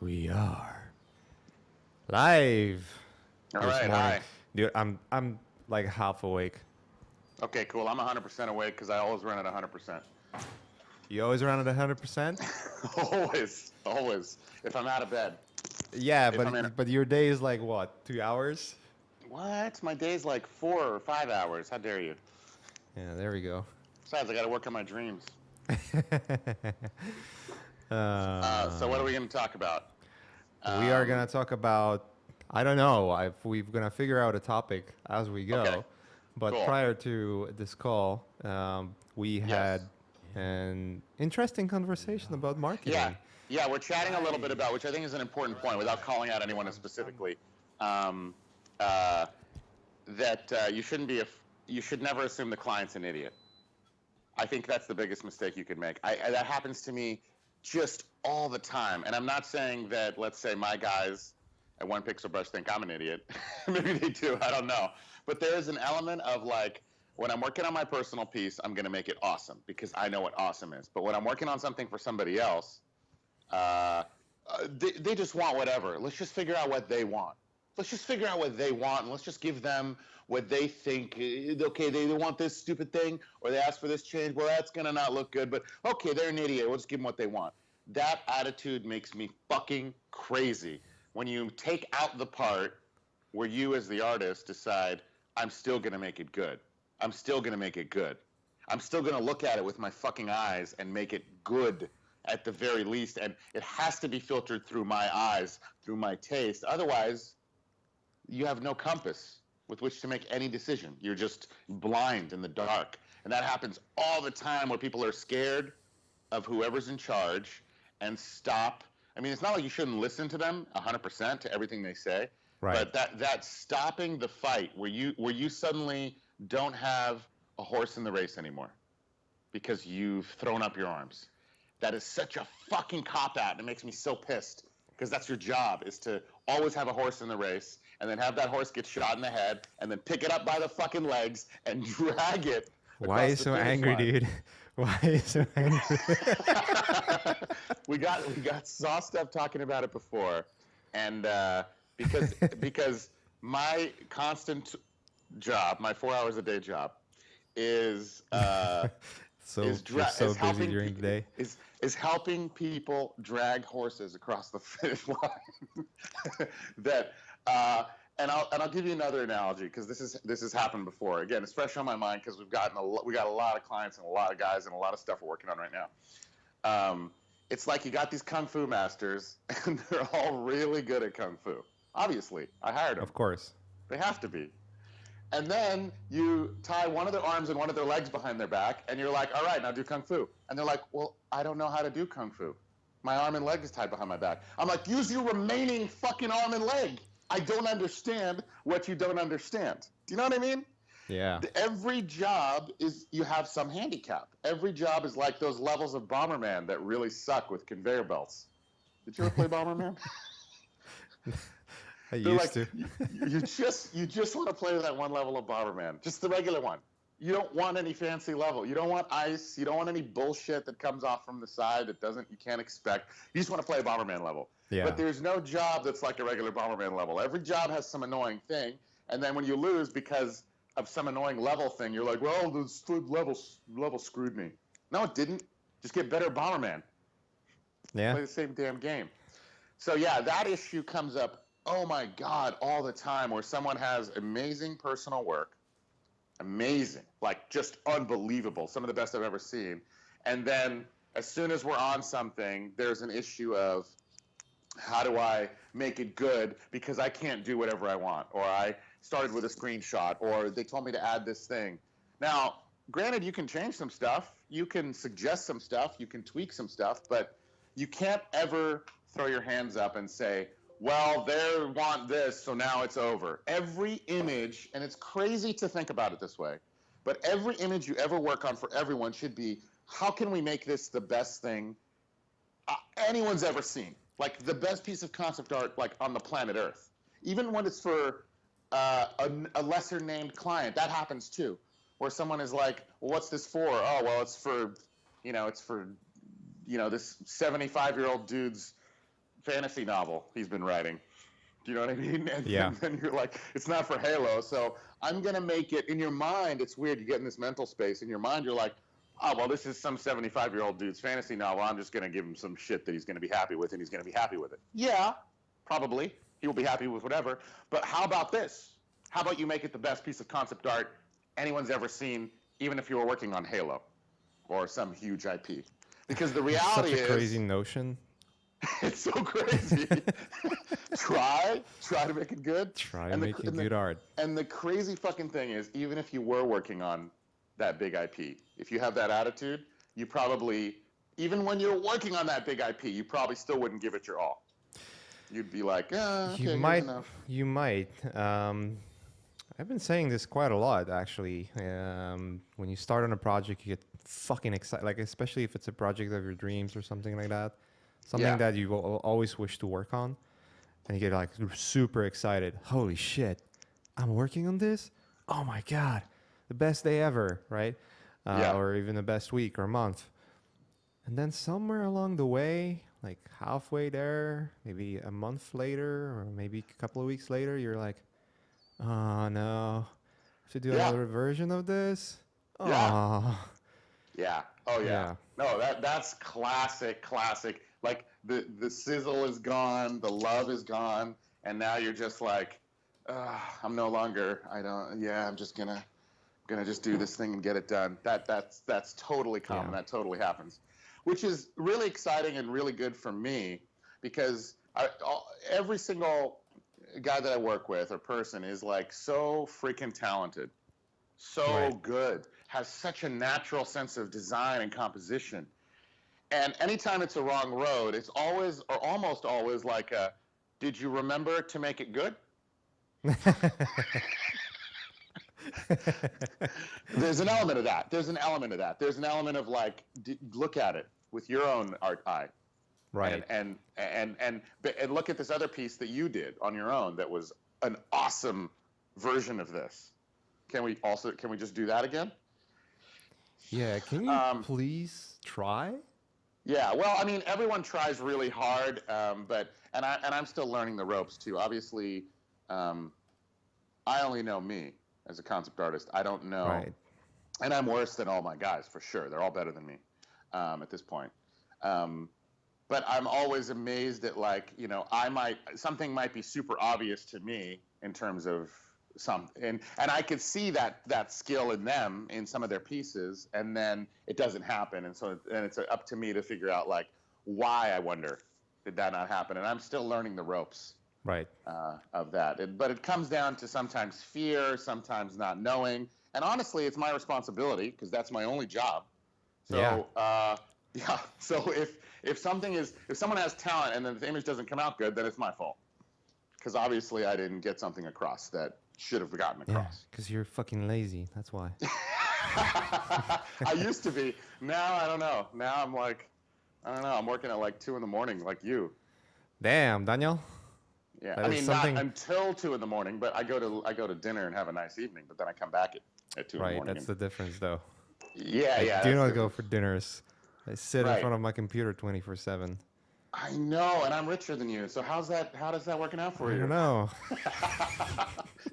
We are live All this right, morning. hi. Dude, I'm like half awake. Okay, cool. I'm 100% awake because I always run at 100%. You always run at 100%? Always, always. If I'm out of bed. Yeah, If I'm in. but your day is like what? 2 hours? What? My day's like 4 or 5 hours. How dare you? Yeah, there we go. Besides, I got to work on my dreams. So what are uh, we going to talk about? we are Um, gonna talk about, I don't know if we're gonna figure out a topic as we okay, go, but cool. prior to this call, we Yes. had an interesting conversation about Yeah, marketing. yeah. We're chatting a little bit about, which I think is an important point, without calling out anyone specifically. Um, uh, that you shouldn't be you should never assume the client's an idiot. I think that's the biggest mistake you could make. That happens to me just all the time. And I'm not saying that, let's say, my guys at One Pixel Brush think I'm an idiot. Maybe they do. I don't know. But there is an element of like, when I'm working on my personal piece, I'm going to make it awesome because I know what awesome is. But when I'm working on something for somebody else, uh, they just want whatever. Let's just figure out what they want. Let's just figure out what they want, and let's just give them what they think. Okay, they want this stupid thing, or they ask for this change. Well, that's gonna not look good, but okay, they're an idiot. We'll just give them what they want. That attitude makes me fucking crazy. When you take out the part where you, as the artist, decide, I'm still gonna make it good. I'm still gonna make it good. I'm still gonna look at it with my fucking eyes and make it good at the very least. And it has to be filtered through my eyes, through my taste. Otherwise, you have no compass with which to make any decision. You're just blind in the dark. And that happens all the time where people are scared of whoever's in charge and stop. I mean, it's not like you shouldn't listen to them 100% to everything they say, Right. but that stopping the fight where you suddenly don't have a horse in the race anymore because you've thrown up your arms. That is such a fucking cop-out, and it makes me so pissed because that's your job, is to always have a horse in the race and then have that horse get shot in the head and then pick it up by the fucking legs and drag it Why are you across the so finish angry, line. dude? Why are you so angry? we got sauced up talking about it before, and because my constant job, my 4 hours a day job, is So you're so is busy helping during the day. is helping people drag horses across the finish line. that and I'll give you another analogy because this has happened before. Again, it's fresh on my mind because we got a lot of clients and a lot of guys and a lot of stuff we're working on right now. It's like you got these kung fu masters and they're all really good at kung fu. Obviously, I hired them. Of course. They have to be. And then you tie one of their arms and one of their legs behind their back, and you're like, all right, now do kung fu. And they're like, well, I don't know how to do kung fu. My arm and leg is tied behind my back. I'm like, use your remaining fucking arm and leg. I don't understand what you don't understand. Do you know what I mean? Yeah. Every job is, you have some handicap. Every job is like those levels of Bomberman that really suck with conveyor belts. Did you ever play Bomberman? I They're used like, to. you just want to play that one level of Bomberman, just the regular one. You don't want any fancy level. You don't want ice. You don't want any bullshit that comes off from the side that you can't expect. You just want to play a Bomberman level. Yeah. But there's no job that's like a regular Bomberman level. Every job has some annoying thing, and then when you lose because of some annoying level thing, you're like, well, the level screwed me. No, it didn't. Just get better at Bomberman. Yeah. Play the same damn game. So yeah, that issue comes up, oh my God, all the time, where someone has amazing personal work, amazing, like just unbelievable, some of the best I've ever seen. And then as soon as we're on something, there's an issue of, how do I make it good because I can't do whatever I want, or I started with a screenshot, or they told me to add this thing. Now, granted, you can change some stuff, you can suggest some stuff, you can tweak some stuff, but you can't ever throw your hands up and say, well, they want this, so now it's over. Every image, and it's crazy to think about it this way, but every image you ever work on for everyone should be, how can we make this the best thing anyone's ever seen? Like the best piece of concept art like on the planet Earth. Even when it's for a lesser named client, that happens too. Where someone is like, well, what's this for? Oh, well, it's for this 75-year-old dude's fantasy novel he's been writing. Do you know what I mean? And Yeah. then you're like, it's not for Halo, so I'm going to make it, in your mind, it's weird, you get in this mental space, in your mind you're like, oh, well, this is some 75-year-old dude's fantasy novel, I'm just going to give him some shit that he's going to be happy with, and he's going to be happy with it. Yeah, probably. He will be happy with whatever, but how about this? How about you make it the best piece of concept art anyone's ever seen, even if you were working on Halo or some huge IP? Because the reality is... Such a crazy notion. It's so crazy. try to make it good. Try to make it good art. And the crazy fucking thing is, even if you were working on that big IP, if you have that attitude, you probably, even when you're working on that big IP, you probably still wouldn't give it your all. You'd be like, okay, you might. I've been saying this quite a lot, actually. When you start on a project, you get fucking excited, like especially if it's a project of your dreams or something like that. Something that you always wish to work on, and you get like super excited. Holy shit, I'm working on this? Oh my God, the best day ever, right? Or even the best week or month. And then somewhere along the way, like halfway there, maybe a month later, or maybe a couple of weeks later, you're like, oh no, I have to do another version of this? Oh. Yeah. Oh yeah. No, that's classic. Like the sizzle is gone, the love is gone, and now you're just like, I'm no longer. I'm just gonna just do this thing and get it done. That's totally common. That totally happens, which is really exciting and really good for me, because every single guy that I work with or person is like so freaking talented, so good, has such a natural sense of design and composition. And anytime it's a wrong road, it's always, or almost always, like did you remember to make it good? There's an element of that. There's an element of like, look at it with your own art eye. Right. And look at this other piece that you did on your own that was an awesome version of this. Can we just do that again? Yeah, can you please try? Yeah, well, I mean, everyone tries really hard, but I'm still learning the ropes too. Obviously, I only know me as a concept artist. I don't know, and I'm worse than all my guys for sure. They're all better than me at this point. But I'm always amazed at, like, you know, something might be super obvious to me in terms of something, and I could see that skill in them in some of their pieces, and then it doesn't happen, and it's up to me to figure out, like, why, I wonder, did that not happen? And I'm still learning the ropes of that. But it comes down to sometimes fear, sometimes not knowing, and honestly, it's my responsibility because that's my only job. So so if someone has talent and then the image doesn't come out good, then it's my fault, because obviously I didn't get something across that should have gotten across. Because you're fucking lazy. That's why. I used to be. Now I don't know. Now I'm like, I don't know. I'm working at like 2 a.m, like you. Damn, Daniel. Yeah, I mean, not until 2 a.m, but I go to dinner and have a nice evening. But then I come back at 2 a.m. Right, that's the difference, though. Yeah. I do not go for dinners. I sit in front of my computer 24/7. I know, and I'm richer than you. So how does that working out for you? I don't know.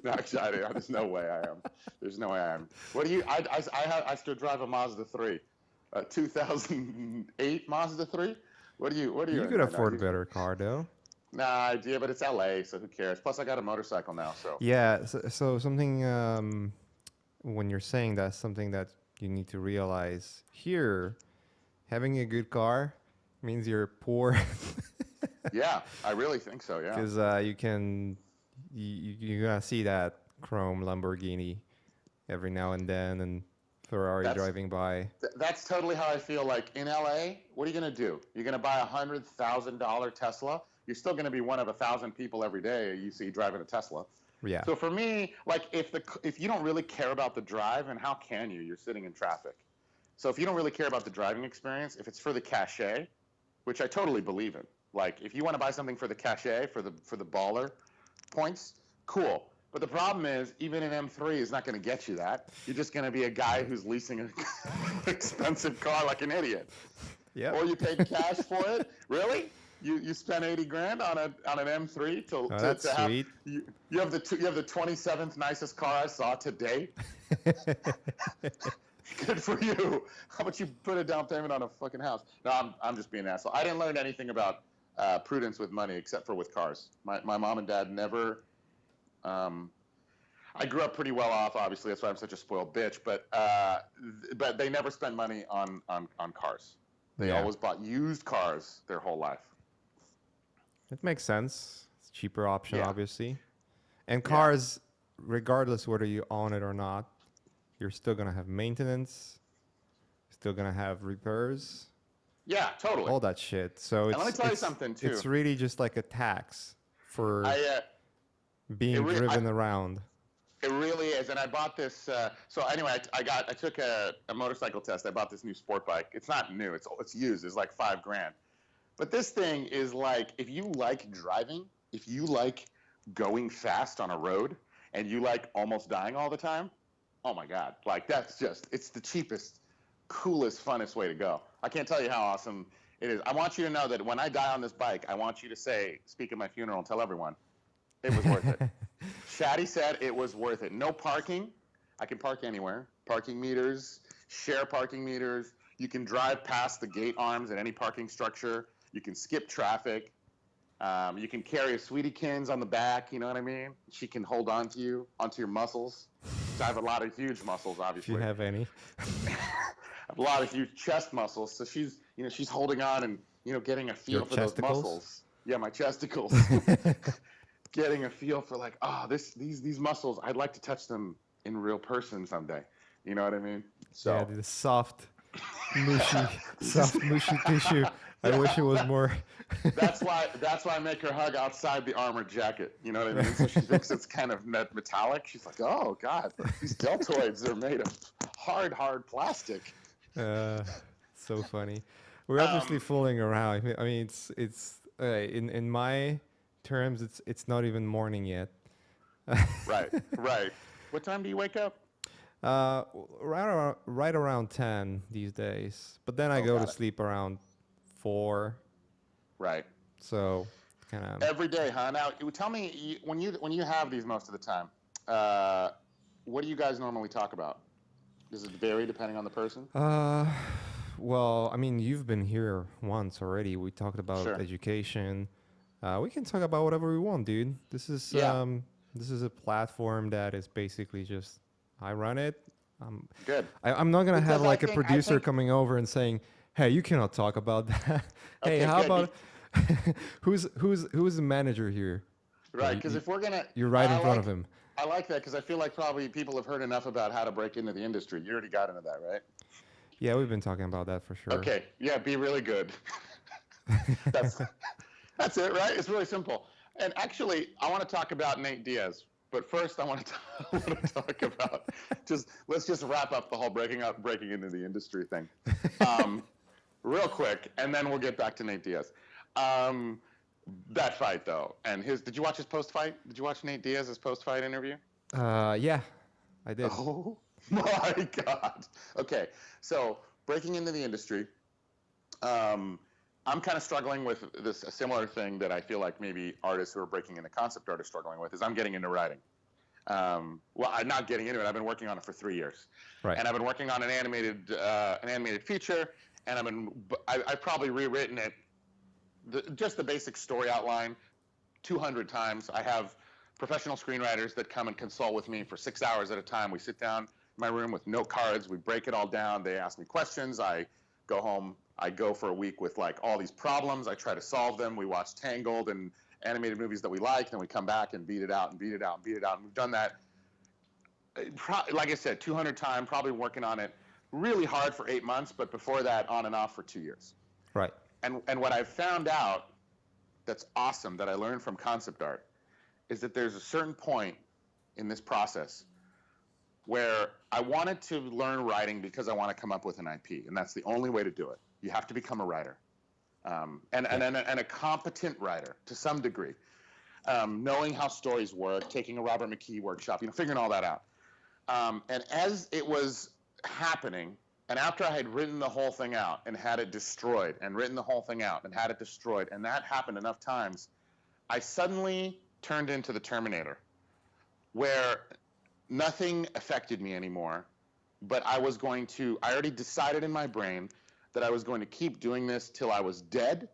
No, actually, there's no way I am. There's no way I am. What do you? I still drive a Mazda 3, a 2008 Mazda 3. What do you? You could afford a better car, though. Nah, idea, but it's LA, so who cares? Plus, I got a motorcycle now, so. Yeah. So something when you're saying that's something that you need to realize here, having a good car means you're poor. Yeah, I really think so. Yeah. Because you're gonna see that chrome Lamborghini every now and then, and Ferrari driving by. That's totally how I feel. Like in LA, what are you gonna do? You're gonna buy $100,000 Tesla. You're still gonna be one of 1,000 people every day you see driving a Tesla. Yeah. So for me, like if you don't really care about the drive, and how can you? You're sitting in traffic. So if you don't really care about the driving experience, if it's for the cachet, which I totally believe in, like if you want to buy something for the cachet, for the baller points, cool. But the problem is, even an M3 is not going to get you that. You're just going to be a guy who's leasing an expensive car like an idiot. Yeah. Or you paid cash for it. Really? You spent 80 grand on an M3 Oh, that's to have sweet. you have the 27th nicest car I saw today. Good for you. How about you put a down payment on a fucking house? No, I'm just being an asshole. I didn't learn anything about prudence with money except for with cars. My mom and dad never. I grew up pretty well off, obviously. That's why I'm such a spoiled bitch. But they never spent money on cars. They always bought used cars their whole life. It makes sense. It's a cheaper option, Yeah. obviously. And cars, regardless whether you own it or not, you're still gonna have maintenance. Still gonna have repairs. Yeah, totally. All that shit. So And let me tell you something too. It's really just like a tax for being driven around. It really is, and I bought this. So anyway, I took a motorcycle test. I bought this new sport bike. It's not new. It's used. It's like $5 grand. But this thing is like, if you like driving, if you like going fast on a road, and you like almost dying all the time, oh my God! Like it's the cheapest, coolest, funnest way to go. I can't tell you how awesome it is. I want you to know that when I die on this bike, I want you to speak at my funeral and tell everyone, it was worth it. Shaddy said it was worth it. No parking. I can park anywhere. Parking meters, share parking meters. You can drive past the gate arms at any parking structure. You can skip traffic. You can carry a Sweetiekins on the back, you know what I mean? She can hold on to you, onto your muscles. I have a lot of huge muscles, obviously. If you have any. I have a lot of huge chest muscles. So she's holding on and, getting a feel for those muscles. Yeah, my chesticles. Getting a feel for like, these muscles, I'd like to touch them in real person someday. You know what I mean? So yeah, the soft, mushy tissue. I wish it was more. That's why I make her hug outside the armored jacket. You know what I mean? So she thinks it's kind of metallic. She's like, oh God, these deltoids are made of hard plastic. So funny. We're obviously fooling around. I mean, it's in my terms, it's not even morning yet. Right. What time do you wake up? Right around 10 these days. But then I go to sleep around 4. Right. So kind of every day, huh? Now, tell me when you have these most of the time, what do you guys normally talk about? Does it vary depending on the person? Well, I mean, you've been here once already. We talked about education. We can talk about whatever we want, dude. This is a platform that is basically just I run it. Good. I'm not gonna have like a producer coming over and saying, "Hey, you cannot talk about that." Hey, how about who's the manager here? Right, because if we're gonna, you're right in front of him. I like that because I feel like probably people have heard enough about how to break into the industry. You already got into that, right? Yeah, we've been talking about that for sure. Okay, yeah, be really good. That's it, right? It's really simple. And actually, I want to talk about Nate Diaz. But first, I want to talk about let's just wrap up the whole breaking into the industry thing, real quick, and then we'll get back to Nate Diaz. That fight though, and did you watch his post-fight? Did you watch Nate Diaz's post-fight interview? Yeah, I did. Oh my God. Okay, so breaking into the industry. I'm kind of struggling with a similar thing that I feel like maybe artists who are breaking into concept art are struggling with is I'm getting into writing. Well, I'm not getting into it. I've been working on it for 3 years. Right. And I've been working on an animated feature, and I've probably rewritten it, just the basic story outline 200 times. I have professional screenwriters that come and consult with me for 6 hours at a time. We sit down in my room with note cards. We break it all down. They ask me questions. I go home. I go for a week with like all these problems. I try to solve them. We watch Tangled and animated movies that we like. Then we come back and beat it out and beat it out and beat it out. And we've done that, like I said, 200 times, probably working on it really hard for 8 months, but before that, on and off for 2 years. Right. And what I've found out that's awesome that I learned from concept art is that there's a certain point in this process where I wanted to learn writing because I want to come up with an IP, and that's the only way to do it. You have to become a writer, and a competent writer to some degree, knowing how stories work, taking a Robert McKee workshop, figuring all that out. And as it was happening, And after I had written the whole thing out and had it destroyed, and written the whole thing out and had it destroyed, and that happened enough times, I suddenly turned into the Terminator, where nothing affected me anymore, but I already decided in my brain that I was going to keep doing this till I was dead.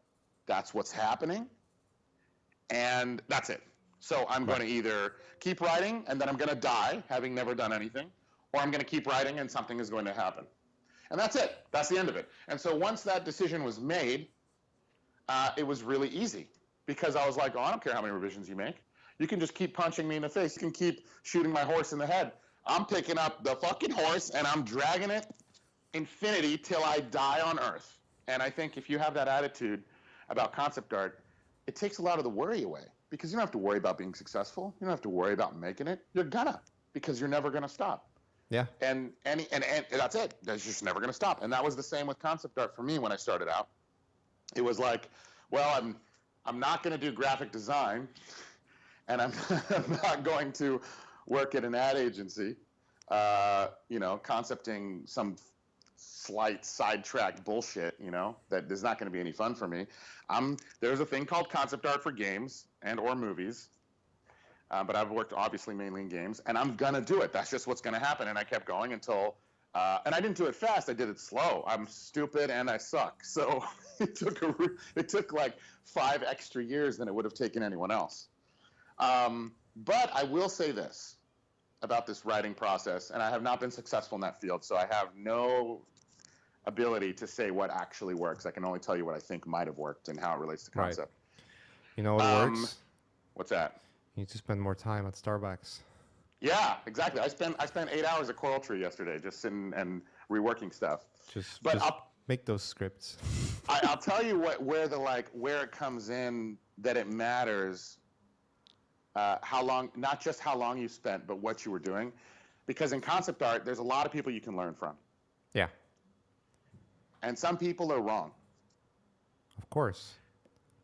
That's what's happening. And that's it. So I'm going to either keep writing and then I'm going to die having never done anything, or I'm going to keep writing and something is going to happen. And that's it. That's the end of it. And so once that decision was made, it was really easy, because I was like, oh, I don't care how many revisions you make. You can just keep punching me in the face. You can keep shooting my horse in the head. I'm picking up the fucking horse and I'm dragging it infinity till I die on Earth. And I think if you have that attitude about concept art, it takes a lot of the worry away, because you don't have to worry about being successful. You don't have to worry about making it. You're gonna, because you're never gonna stop. Yeah. And that's it. That's just never gonna stop. And that was the same with concept art for me when I started out. It was like, well, I'm not gonna do graphic design, and I'm not going to work at an ad agency, concepting some slight sidetrack bullshit, that is not going to be any fun for me. There's a thing called concept art for games and or movies, but I've worked obviously mainly in games, and I'm going to do it. That's just what's going to happen. And I kept going until, and I didn't do it fast. I did it slow. I'm stupid and I suck. So it took like 5 extra years than it would have taken anyone else. But I will say this about this writing process, and I have not been successful in that field, so I have no ability to say what actually works. I can only tell you what I think might have worked and how it relates to concept. Right. You know what works? What's that? You need to spend more time at Starbucks. Yeah, exactly. I spent 8 hours at Coral Tree yesterday, just sitting and reworking stuff. Just make those scripts. I'll tell you where it comes in that it matters. How long, not just how long you spent, but what you were doing. Because in concept art, there's a lot of people you can learn from. Yeah. And some people are wrong. Of course.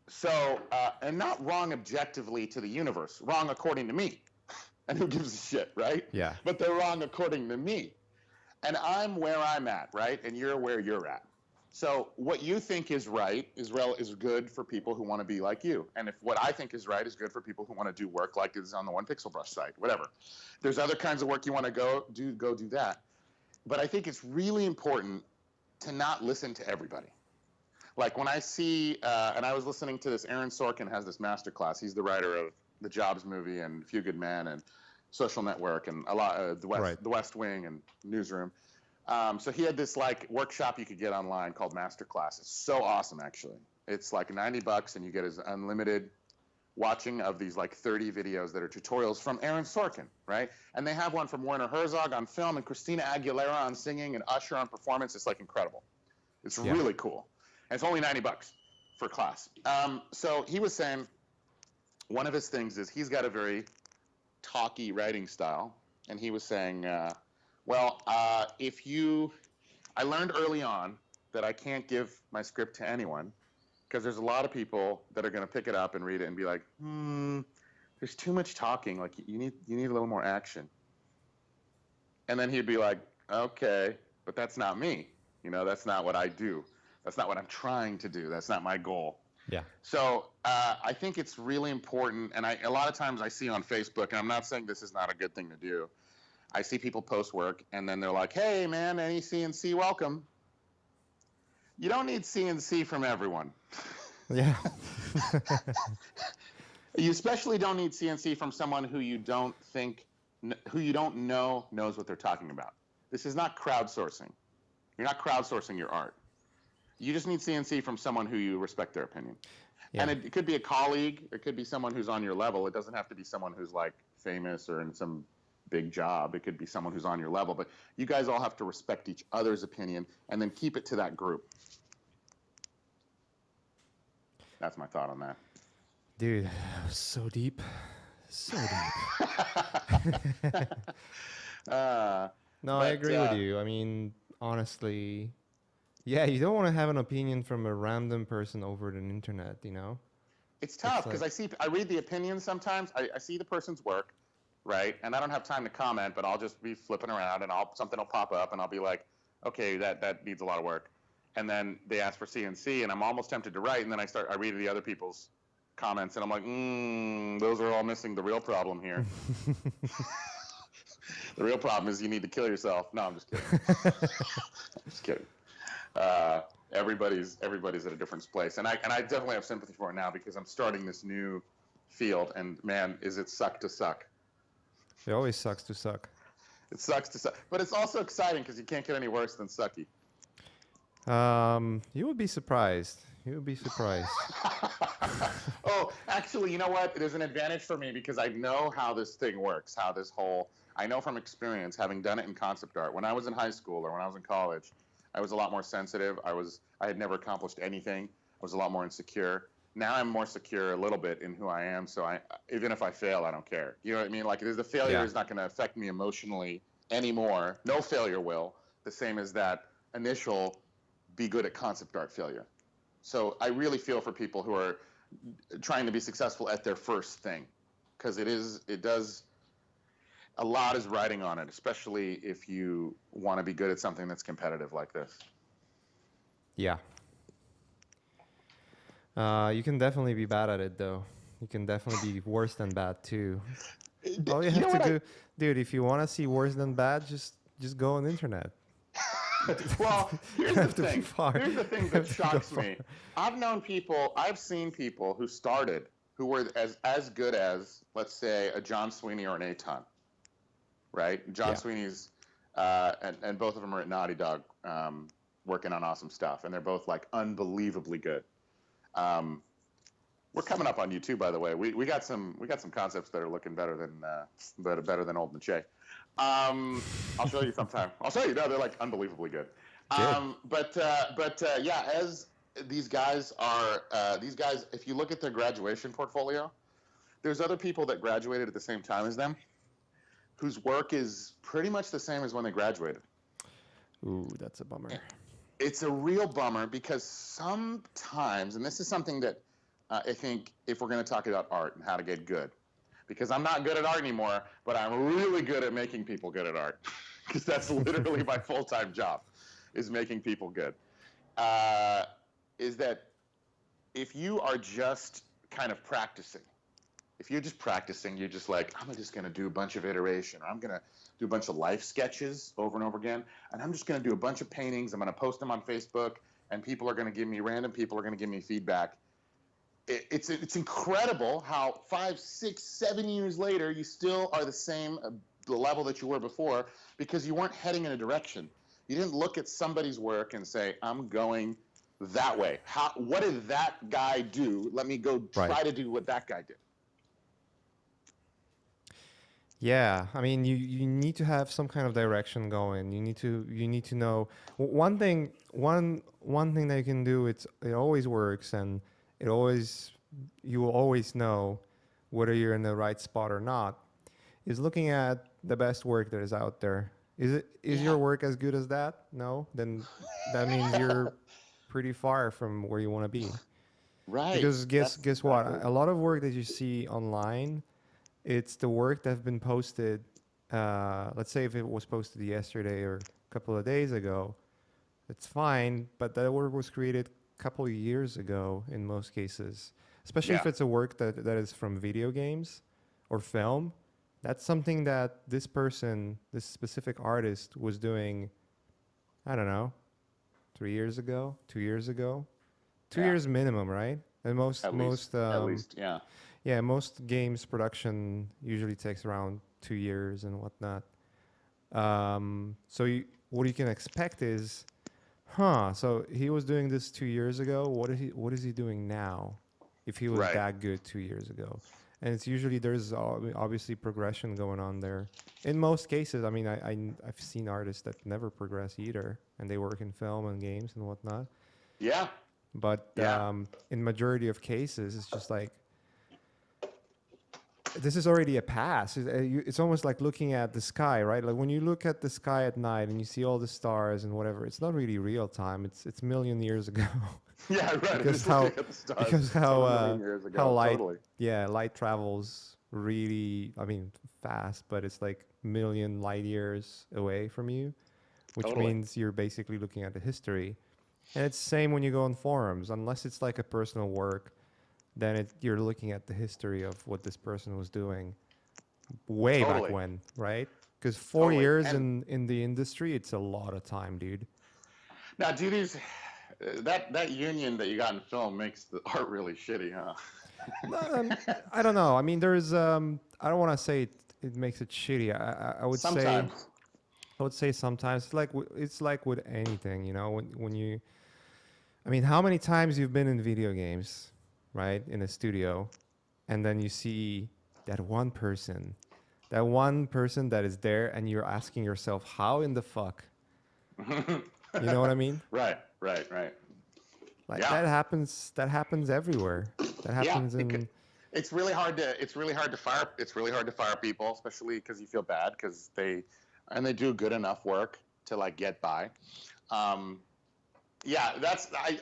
So, and not wrong objectively to the universe, wrong according to me. And who gives a shit, right? Yeah. But they're wrong according to me. And I'm where I'm at, right? And you're where you're at. So what you think is right is good for people who want to be like you. And if what I think is right is good for people who want to do work like is on the One Pixel Brush site, whatever. There's other kinds of work you want to go do that. But I think it's really important to not listen to everybody. Like when I see, and I was listening to this, Aaron Sorkin has this masterclass. He's the writer of The Jobs Movie and Few Good Men and Social Network and a lot the West Wing and Newsroom. So he had this workshop you could get online called Masterclass. It's so awesome, actually. It's like $90 and you get his unlimited watching of these 30 videos that are tutorials from Aaron Sorkin, right? And they have one from Werner Herzog on film and Christina Aguilera on singing and Usher on performance. It's incredible. It's really cool. And it's only $90 for class. So he was saying one of his things is he's got a very talky writing style. And he was saying, I learned early on that I can't give my script to anyone because there's a lot of people that are going to pick it up and read it and be like, there's too much talking. You need a little more action. And then he'd be like, okay, but that's not me. That's not what I do. That's not what I'm trying to do. That's not my goal. Yeah. So I think it's really important. And a lot of times I see on Facebook, and I'm not saying this is not a good thing to do, I see people post work, and then they're like, hey, man, any CNC, welcome. You don't need CNC from everyone. Yeah. You especially don't need CNC from someone who you don't know knows what they're talking about. This is not crowdsourcing. You're not crowdsourcing your art. You just need CNC from someone who you respect their opinion. Yeah. And it could be a colleague. It could be someone who's on your level. It doesn't have to be someone who's famous or in some big job. It could be someone who's on your level. But you guys all have to respect each other's opinion and then keep it to that group. That's my thought on that. Dude, so deep. So deep. I agree with you. I mean, honestly, yeah, you don't want to have an opinion from a random person over the internet, It's tough because I read the opinions sometimes. I see the person's work, right? And I don't have time to comment, but I'll just be flipping around and something will pop up and I'll be like, Okay, that needs a lot of work. And then they ask for CNC, and I'm almost tempted to write, and then I read the other people's comments, and I'm like, those are all missing the real problem here. The real problem is you need to kill yourself. No, I'm just kidding. I'm just kidding. Everybody's at a different place, and I definitely have sympathy for it now because I'm starting this new field, and man, is it suck to suck. It always sucks to suck. It sucks to suck, but it's also exciting because you can't get any worse than sucky. You would be surprised. You would be surprised. Oh, actually, you know what? It is an advantage for me because I know how this thing works, how this whole, I know from experience, having done it in concept art. When I was in high school or when I was in college, I was a lot more sensitive. I had never accomplished anything. I was a lot more insecure. Now I'm more secure a little bit in who I am. So even if I fail, I don't care. You know what I mean? Like the failure is not going to affect me emotionally anymore. No failure will. The same as that initial be good at concept art failure. So I really feel for people who are trying to be successful at their first thing, because a lot is riding on it, especially if you want to be good at something that's competitive like this. Yeah. You can definitely be bad at it, though. You can definitely be worse than bad too. All you have to do, dude, if you want to see worse than bad, just go on the internet. Well, here's the thing. Here's the thing that shocks me. I've seen people who started who were as good as, let's say, a John Sweeney or an Aton, right? John Sweeney's, and both of them are at Naughty Dog, working on awesome stuff, and they're both like unbelievably good. We're coming up on you too, by the way. We got some concepts that are looking better than old Mache. I'll show you sometime. I'll show you. No, they're like unbelievably good. But yeah, as these guys, if you look at their graduation portfolio, there's other people that graduated at the same time as them, whose work is pretty much the same as when they graduated. Ooh, that's a bummer. It's a real bummer because sometimes, and this is something that I think if we're going to talk about art and how to get good, because I'm not good at art anymore, but I'm really good at making people good at art, because that's literally my full-time job, is making people good. Is that if you are just kind of practicing, if you're just practicing, you're just like, I'm just going to do a bunch of iteration, or I'm going to do a bunch of life sketches over and over again, and I'm just going to do a bunch of paintings, I'm going to post them on Facebook, and random people are going to give me feedback. It's incredible how 5, 6, 7 years later, you still are the level that you were before, because you weren't heading in a direction. You didn't look at somebody's work and say, I'm going that way. What did that guy do? Let me go try to do what that guy did. Yeah, I mean, you need to have some kind of direction going. You need to know one thing that you can do. It always works, and you will always know whether you're in the right spot or not. Is looking at the best work that is out there. Is your work as good as that? No, then that means you're pretty far from where you want to be. Right. Because guess what? A lot of work that you see online, it's the work that's been posted. Let's say if it was posted yesterday or a couple of days ago, it's fine. But that work was created a couple of years ago in most cases. Especially if it's a work that is from video games or film. That's something that this specific artist was doing, I don't know, 3 years ago, 2 years ago. 2 years minimum, right? And at least, yeah. Yeah, most games production usually takes around 2 years and whatnot. So what you can expect is, so he was doing this 2 years ago. What is he doing now? If he was that good 2 years ago, and it's usually there's obviously progression going on there. In most cases, I mean, I've seen artists that never progress either, and they work in film and games and whatnot. Yeah. But in majority of cases, it's just like, this is already a past. It's almost like looking at the sky, right? Like when you look at the sky at night and you see all the stars and whatever, it's not really real time. It's million years ago. Yeah, right. Because how light travels really, I mean, fast, but it's like million light years away from you. which Totally. means you're basically looking at the history. And it's the same when you go on forums, unless it's like a personal work, then you're looking at the history of what this person was doing way back Totally. when, right? Because 4 years And in the industry, it's a lot of time, dude. now, do these that union that you got in film makes the art really shitty, huh? No, I don't know. I mean, there's I don't want to say it makes it shitty. I would say Sometimes. sometimes it's like with anything, when you. I mean, how many times you've been in video games, right, in a studio, and then you see that one person that is there, and you're asking yourself, how in the fuck? You know what I mean? Right, right, right. Like Yeah, that happens. That happens everywhere. That yeah. happens in. It's really hard to. It's really hard to fire. It's really hard to fire people, especially because you feel bad because they do good enough work to like get by. Um, yeah,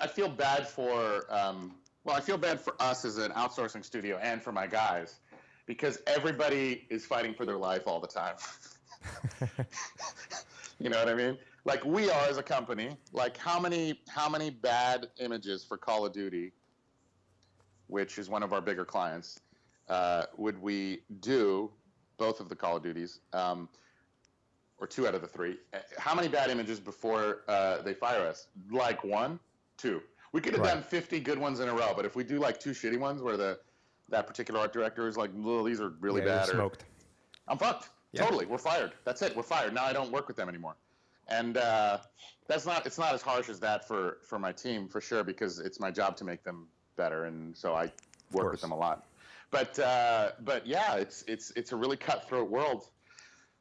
I feel bad for. Well, I feel bad for us as an outsourcing studio and for my guys because everybody is fighting for their life all the time. You know what I mean? Like we are as a company. Like how many bad images for Call of Duty, which is one of our bigger clients, would we do both of the Call of Duties, or two out of the three? How many bad images before they fire us? Like one, two. We could have Right. done 50 good ones in a row, but if we do like two shitty ones where that particular art director is like, well, these are really Yeah, you're bad, or smoked. I'm fucked. Yeah. Totally, we're fired. That's it. We're fired. Now I don't work with them anymore. And it's not as harsh as that for my team for sure, because it's my job to make them better, and so I work with them a lot. But yeah, it's a really cutthroat world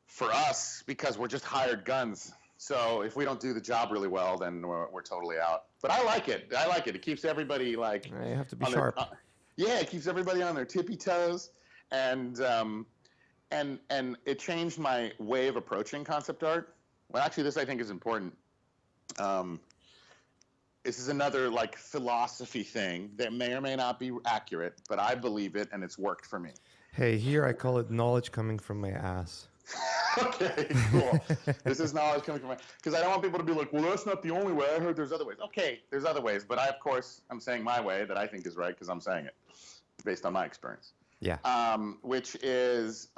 for us because we're just hired guns. So if we don't do the job really well, then we're totally out. But I like it. I like it. It keeps everybody like You have to be on their, sharp. yeah, it keeps everybody on their tippy toes, and it changed my way of approaching concept art. Well, actually, this I think is important. This is another like philosophy thing that may or may not be accurate, but I believe it, and it's worked for me. Hey, here I call it knowledge coming from my ass. Okay, cool. This is knowledge coming from my, because I don't want people to be like, well, that's not the only way. I heard there's other ways. Okay, there's other ways, but of course, I'm saying my way that I think is right because I'm saying it based on my experience. Yeah. Which is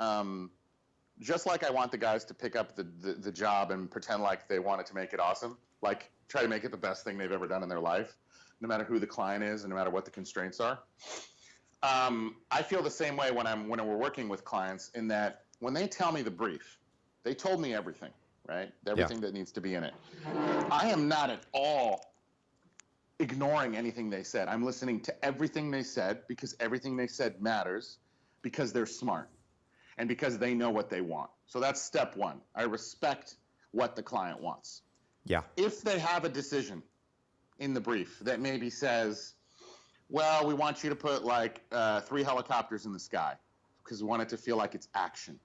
just like I want the guys to pick up the job and pretend like they wanted to make it awesome, like try to make it the best thing they've ever done in their life, no matter who the client is and no matter what the constraints are. I feel the same way when we're working with clients, in that when they tell me the brief, they told me everything, right? Everything that needs to be in it. I am not at all ignoring anything they said. I'm listening to everything they said because everything they said matters, because they're smart and because they know what they want. So that's step one. I respect what the client wants. Yeah. If they have a decision in the brief that maybe says, well, we want you to put like 3 helicopters in the sky because we want it to feel like it's action.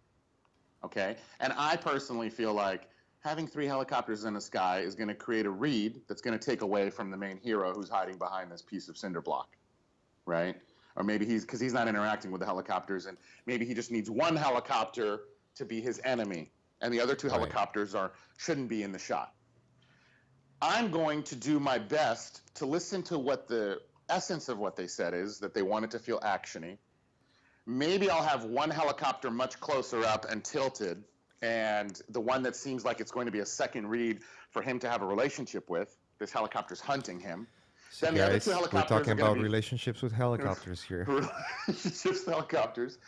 Okay? And I personally feel like having 3 helicopters in the sky is going to create a read that's going to take away from the main hero who's hiding behind this piece of cinder block, right? Or maybe because he's not interacting with the helicopters, and maybe he just needs 1 helicopter to be his enemy, and the other 2 helicopters shouldn't be in the shot. I'm going to do my best to listen to what the essence of what they said is, that they wanted to feel actiony. Maybe I'll have 1 helicopter much closer up and tilted, and the one that seems like it's going to be a second read for him to have a relationship with. This helicopter's hunting him. So Then guys, the other 2 helicopters we're talking are going about to be relationships with helicopters here. relationships with helicopters.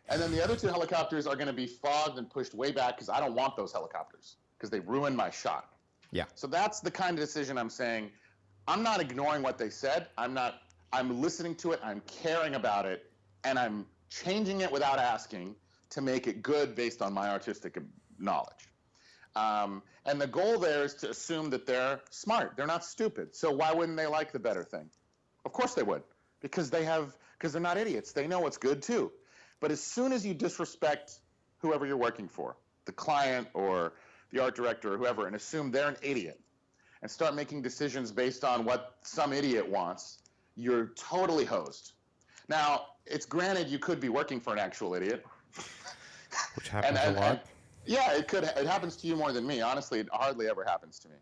And then the other 2 helicopters are going to be fogged and pushed way back because I don't want those helicopters because they ruin my shot. Yeah. So that's the kind of decision I'm saying. I'm not ignoring what they said. I'm listening to it. I'm caring about it. And I'm changing it without asking to make it good based on my artistic knowledge. And the goal there is to assume that they're smart. They're not stupid. So why wouldn't they like the better thing? Of course they would, because they're not idiots. They know what's good too. But as soon as you disrespect whoever you're working for, the client or the art director or whoever, and assume they're an idiot and start making decisions based on what some idiot wants, you're totally hosed. Now, it's granted you could be working for an actual idiot. Which happens a lot. Yeah, it could. It happens to you more than me. Honestly, it hardly ever happens to me.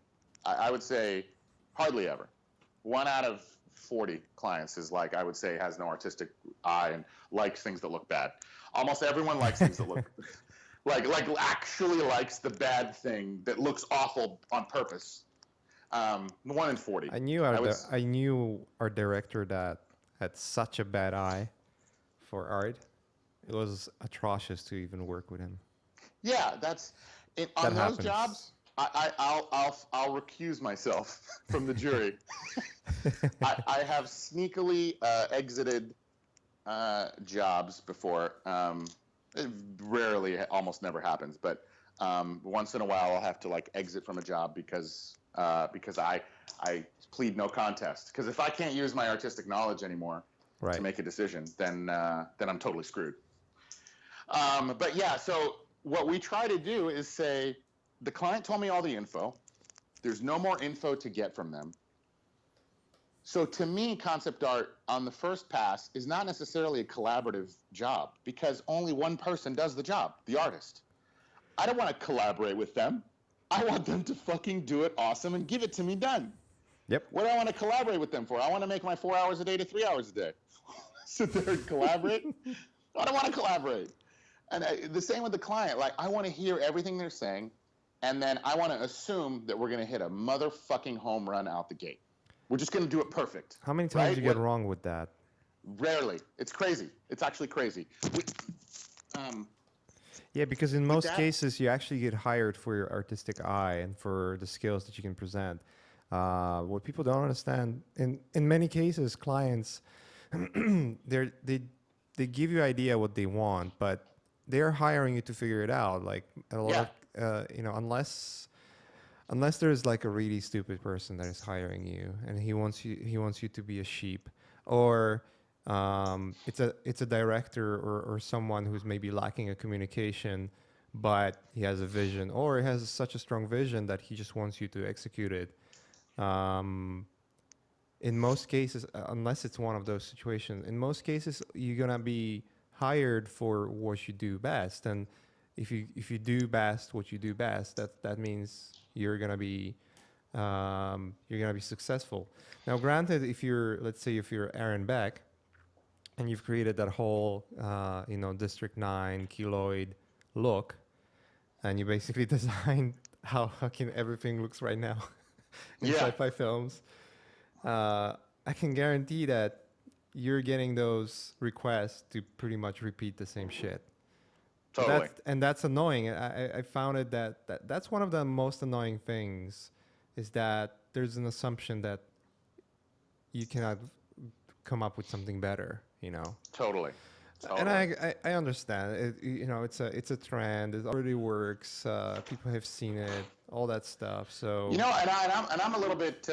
I would say hardly ever. 1 out of 40 clients is like, I would say, has no artistic eye and likes things that look bad. Almost everyone likes things that look like actually likes the bad thing that looks awful on purpose. 1 in 40. I knew our director that had such a bad eye for art. It was atrocious to even work with him. Yeah, that's it, That on those happens. jobs. I'll recuse myself from the jury. I have sneakily exited jobs before. It rarely, almost never happens, but once in a while I'll have to like exit from a job because I plead no contest. Because if I can't use my artistic knowledge anymore Right. to make a decision, then I'm totally screwed. But yeah, so what we try to do is say, the client told me all the info. There's no more info to get from them. So to me, concept art on the first pass is not necessarily a collaborative job because only one person does the job, the artist. I don't want to collaborate with them. I want them to fucking do it awesome and give it to me done. Yep. What do I want to collaborate with them for? I want to make my 4 hours a day to 3 hours a day. Sit there and collaborate? I don't want to collaborate. And the same with the client. Like, I want to hear everything they're saying, and then I want to assume that we're going to hit a motherfucking home run out the gate. We're just going to do it perfect. How many times right? you get wrong with that? Rarely. It's crazy. It's actually crazy. Yeah, because in most cases, you actually get hired for your artistic eye and for the skills that you can present. What people don't understand, in many cases, clients, they give you idea what they want, but they're hiring you to figure it out. Like a lot of, unless there's like a really stupid person that is hiring you and he wants you to be a sheep, or it's a director or someone who's maybe lacking a communication, but he has a vision, or he has such a strong vision that he just wants you to execute it. In most cases, unless it's one of those situations, in most cases you're gonna be hired for what you do best, and if you do best what you do best, that means you're gonna be successful. Now, granted, let's say if you're Aaron Beck, and you've created that whole District 9 keloid look, and you basically designed how fucking everything looks right now in sci-fi films, I can guarantee that you're getting those requests to pretty much repeat the same shit. Totally. That's annoying. I found it that's one of the most annoying things, is that there's an assumption that you cannot come up with something better, Totally. And I understand. It's a trend. It already works. People have seen it. All that stuff. So and I'm a little bit.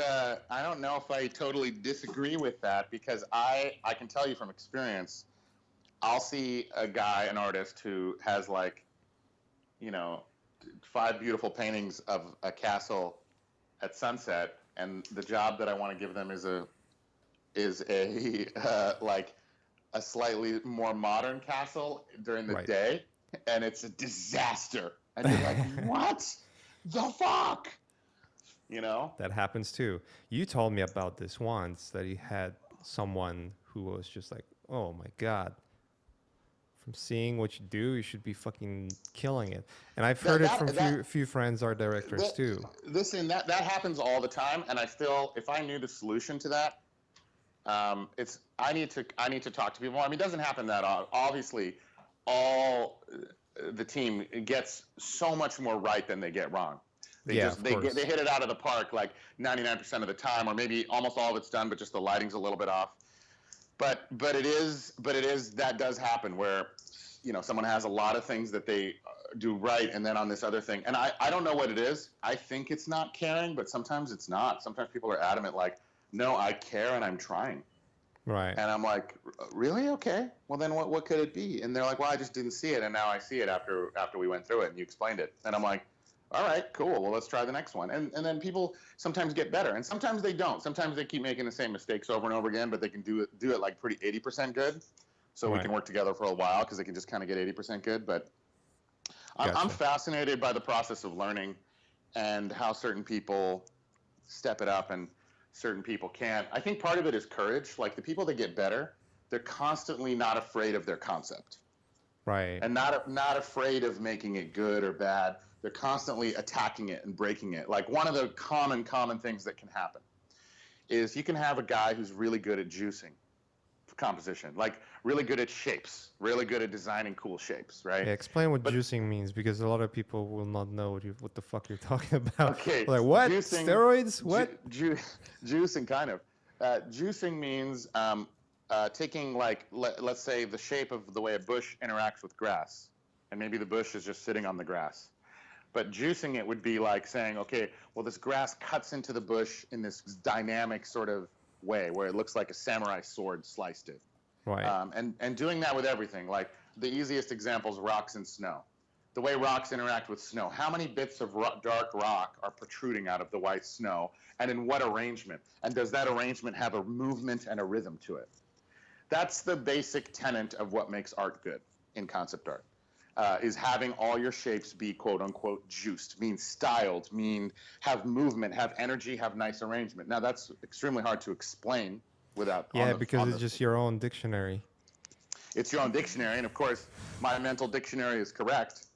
I don't know if I totally disagree with that, because I can tell you from experience. I'll see an artist who has 5 beautiful paintings of a castle at sunset, and the job that I want to give them is a slightly more modern castle during the day, and it's a disaster. And you're like, what the fuck? That happens too. You told me about this once, that you had someone who was just like, oh my God, from seeing what you do, you should be fucking killing it. And I've heard it from few friends, art directors too. Listen, that happens all the time, and if I knew the solution to that, I need to talk to people. I mean, it doesn't happen that obviously. All the team gets so much more right than they get wrong. They hit it out of the park like 99% of the time, or maybe almost all of it's done, but just the lighting's a little bit off. But that does happen where someone has a lot of things that they do right, and then on this other thing, and I don't know what it is. I think it's not caring, but sometimes it's not. Sometimes people are adamant, like, no, I care and I'm trying. Right. And I'm like, really? Okay. Well, then what could it be? And they're like, well, I just didn't see it, and now I see it after we went through it and you explained it. And I'm like, all right, cool. Well, let's try the next one. And then people sometimes get better, and sometimes they don't. Sometimes they keep making the same mistakes over and over again, but they can do it like pretty 80% good. So we can work together for a while because they can just kind of get 80% good. But I'm Gotcha. fascinated by the process of learning and how certain people step it up and certain people can't. I think part of it is courage. Like the people that get better, they're constantly not afraid of their concept Right. and not afraid of making it good or bad. They're constantly attacking it and breaking it. Like one of the common things that can happen is you can have a guy who's really good at juicing composition, like really good at shapes, really good at designing cool shapes, right? Yeah, explain what But juicing means because a lot of people will not know what the fuck you're talking about. okay, Like what? juicing, Steroids? What? juicing kind of. Juicing means taking like let's say the shape of the way a bush interacts with grass, and maybe the bush is just sitting on the grass. But juicing it would be like saying, okay, well, this grass cuts into the bush in this dynamic sort of way where it looks like a samurai sword sliced it. Right. And doing that with everything, like the easiest example is rocks and snow. The way rocks interact with snow. How many bits of dark rock are protruding out of the white snow, and in what arrangement? And does that arrangement have a movement and a rhythm to it? That's the basic tenet of what makes art good in concept art. Is having all your shapes be quote unquote juiced, mean styled, mean have movement, have energy, have nice arrangement. Now that's extremely hard to explain without. Yeah, because it's just your own dictionary. It's your own dictionary, and of course, my mental dictionary is correct,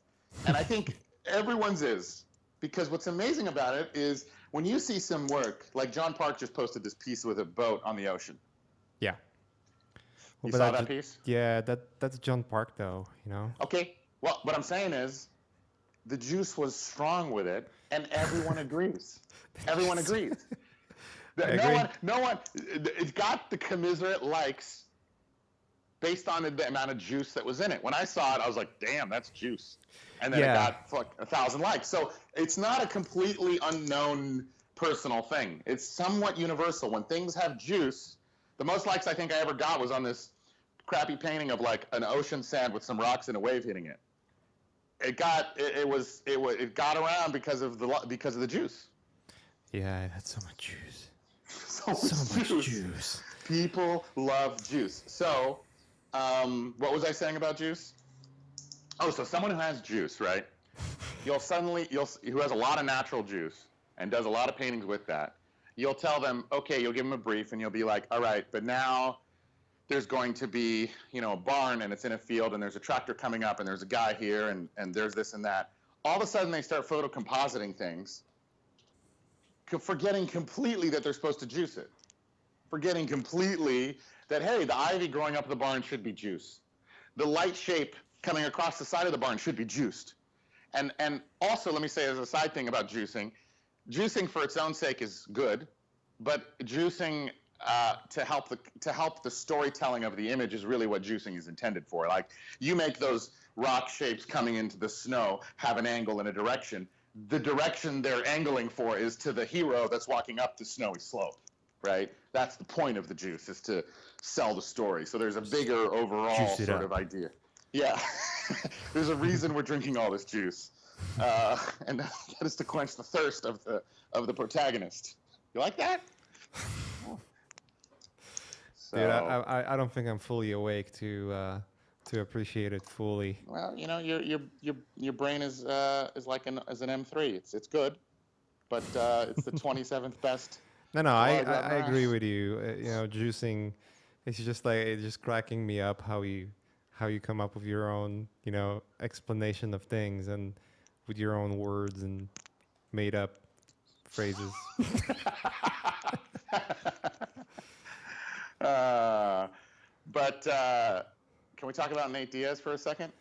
and I think everyone's is, because what's amazing about it is when you see some work, like John Park just posted this piece with a boat on the ocean. Yeah. You Well, saw that piece? Yeah, that's John Park though, you know. Okay. Well, what I'm saying is, the juice was strong with it, and everyone agrees. Everyone agrees. No one. It got the commiserate likes based on the amount of juice that was in it. When I saw it, I was like, "Damn, that's juice," and then it got 1,000 likes. So it's not a completely unknown personal thing. It's somewhat universal. When things have juice, the most likes I think I ever got was on this crappy painting of like an ocean sand with some rocks and a wave hitting it. It got around because of the juice. Yeah, it had so much juice. so much juice. People love juice. So, what was I saying about juice? Oh, so someone who has juice, right? Who has a lot of natural juice and does a lot of paintings with that. You'll tell them, okay, you'll give them a brief, and you'll be like, all right, but now there's going to be, a barn, and it's in a field, and there's a tractor coming up, and there's a guy here, and there's this and that. All of a sudden, they start photocompositing things, forgetting completely that they're supposed to juice it. Forgetting completely that, hey, the ivy growing up the barn should be juiced. The light shape coming across the side of the barn should be juiced. And also, let me say as a side thing about juicing for its own sake is good, but juicing to help the storytelling of the image is really what juicing is intended for. Like, you make those rock shapes coming into the snow have an angle and a direction. The direction they're angling for is to the hero that's walking up the snowy slope, right? That's the point of the juice, is to sell the story. So there's a bigger overall sort of idea. Yeah. There's a reason we're drinking all this juice. And that is to quench the thirst of the protagonist. You like that? So, dude, I don't think I'm fully awake to appreciate it fully. Well, your brain is like an M3. It's good, but it's the 27th best. No, I agree with you. Juicing, it's just cracking me up how you come up with your own explanation of things and with your own words and made up phrases. But can we talk about Nate Diaz for a second?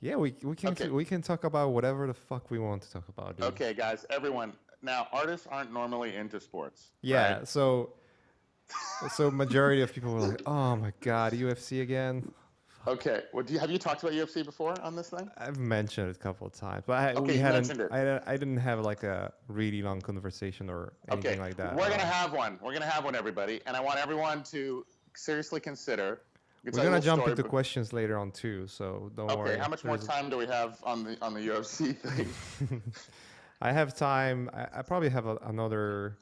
Yeah, we can Okay. we can talk about whatever the fuck we want to talk about, dude. Okay, guys, everyone. Now, artists aren't normally into sports. Yeah, right? so majority of people were like, "Oh my god, UFC again." Okay. Well, have you talked about UFC before on this thing? I've mentioned it a couple of times, but Okay, you mentioned it. I didn't have like a really long conversation or anything like that. We're gonna have one. We're gonna have one, everybody, and I want everyone to seriously consider. We're gonna jump into questions later on too, so don't worry. Okay. How much more time do we have on the UFC thing? I have time. I probably have another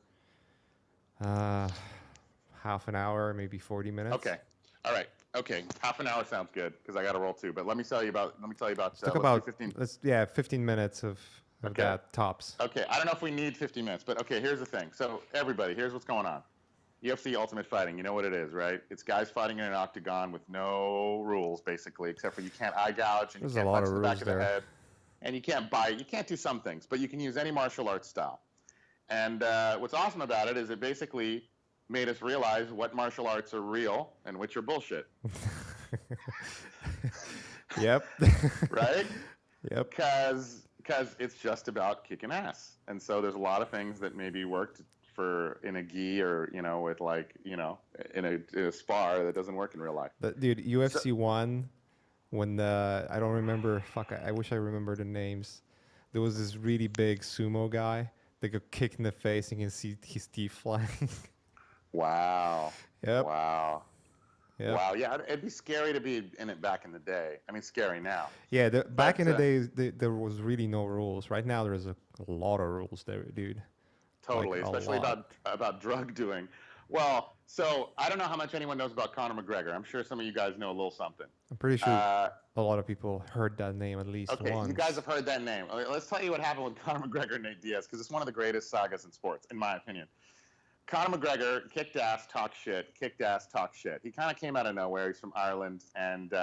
half an hour, maybe 40 minutes. Okay. All right. Okay, half an hour sounds good because I got to roll too. But let me tell you about. Let's talk let's do about 15. 15 minutes of Okay. that tops. Okay. I don't know if we need 15 minutes, but okay. Here's the thing. So everybody, here's what's going on. UFC Ultimate Fighting. You know what it is, right? It's guys fighting in an octagon with no rules, basically, except for you can't eye gouge and There's you a can't lot punch of in the back rules of the there. head, and you can't bite. You can't do some things, but you can use any martial arts style. And what's awesome about it is it basically made us realize what martial arts are real and which are bullshit. Yep. Right? Yep. Because it's just about kicking ass, and so there's a lot of things that maybe worked for in a gi or with in a spar that doesn't work in real life. Dude, UFC 1, when I don't remember, fuck, I wish I remember the names. There was this really big sumo guy that got kicked in the face and you can see his teeth flying. Wow. Yep. Wow. Yep. Wow. Yeah, it'd be scary to be in it back in the day. I mean, scary now. Yeah, back in the uh, days, there was really no rules. Right now, there's a lot of rules there, dude. Totally, Like, a especially lot. about drug doing. Well, so I don't know how much anyone knows about Conor McGregor. I'm sure some of you guys know a little something. I'm pretty sure Uh, a lot of people heard that name at least okay, once. you guys have heard that name. Okay, let's tell you what happened with Conor McGregor and Nate Diaz because it's one of the greatest sagas in sports, in my opinion. Conor McGregor kicked ass, talk shit, kicked ass, talk shit. He kind of came out of nowhere. He's from Ireland, and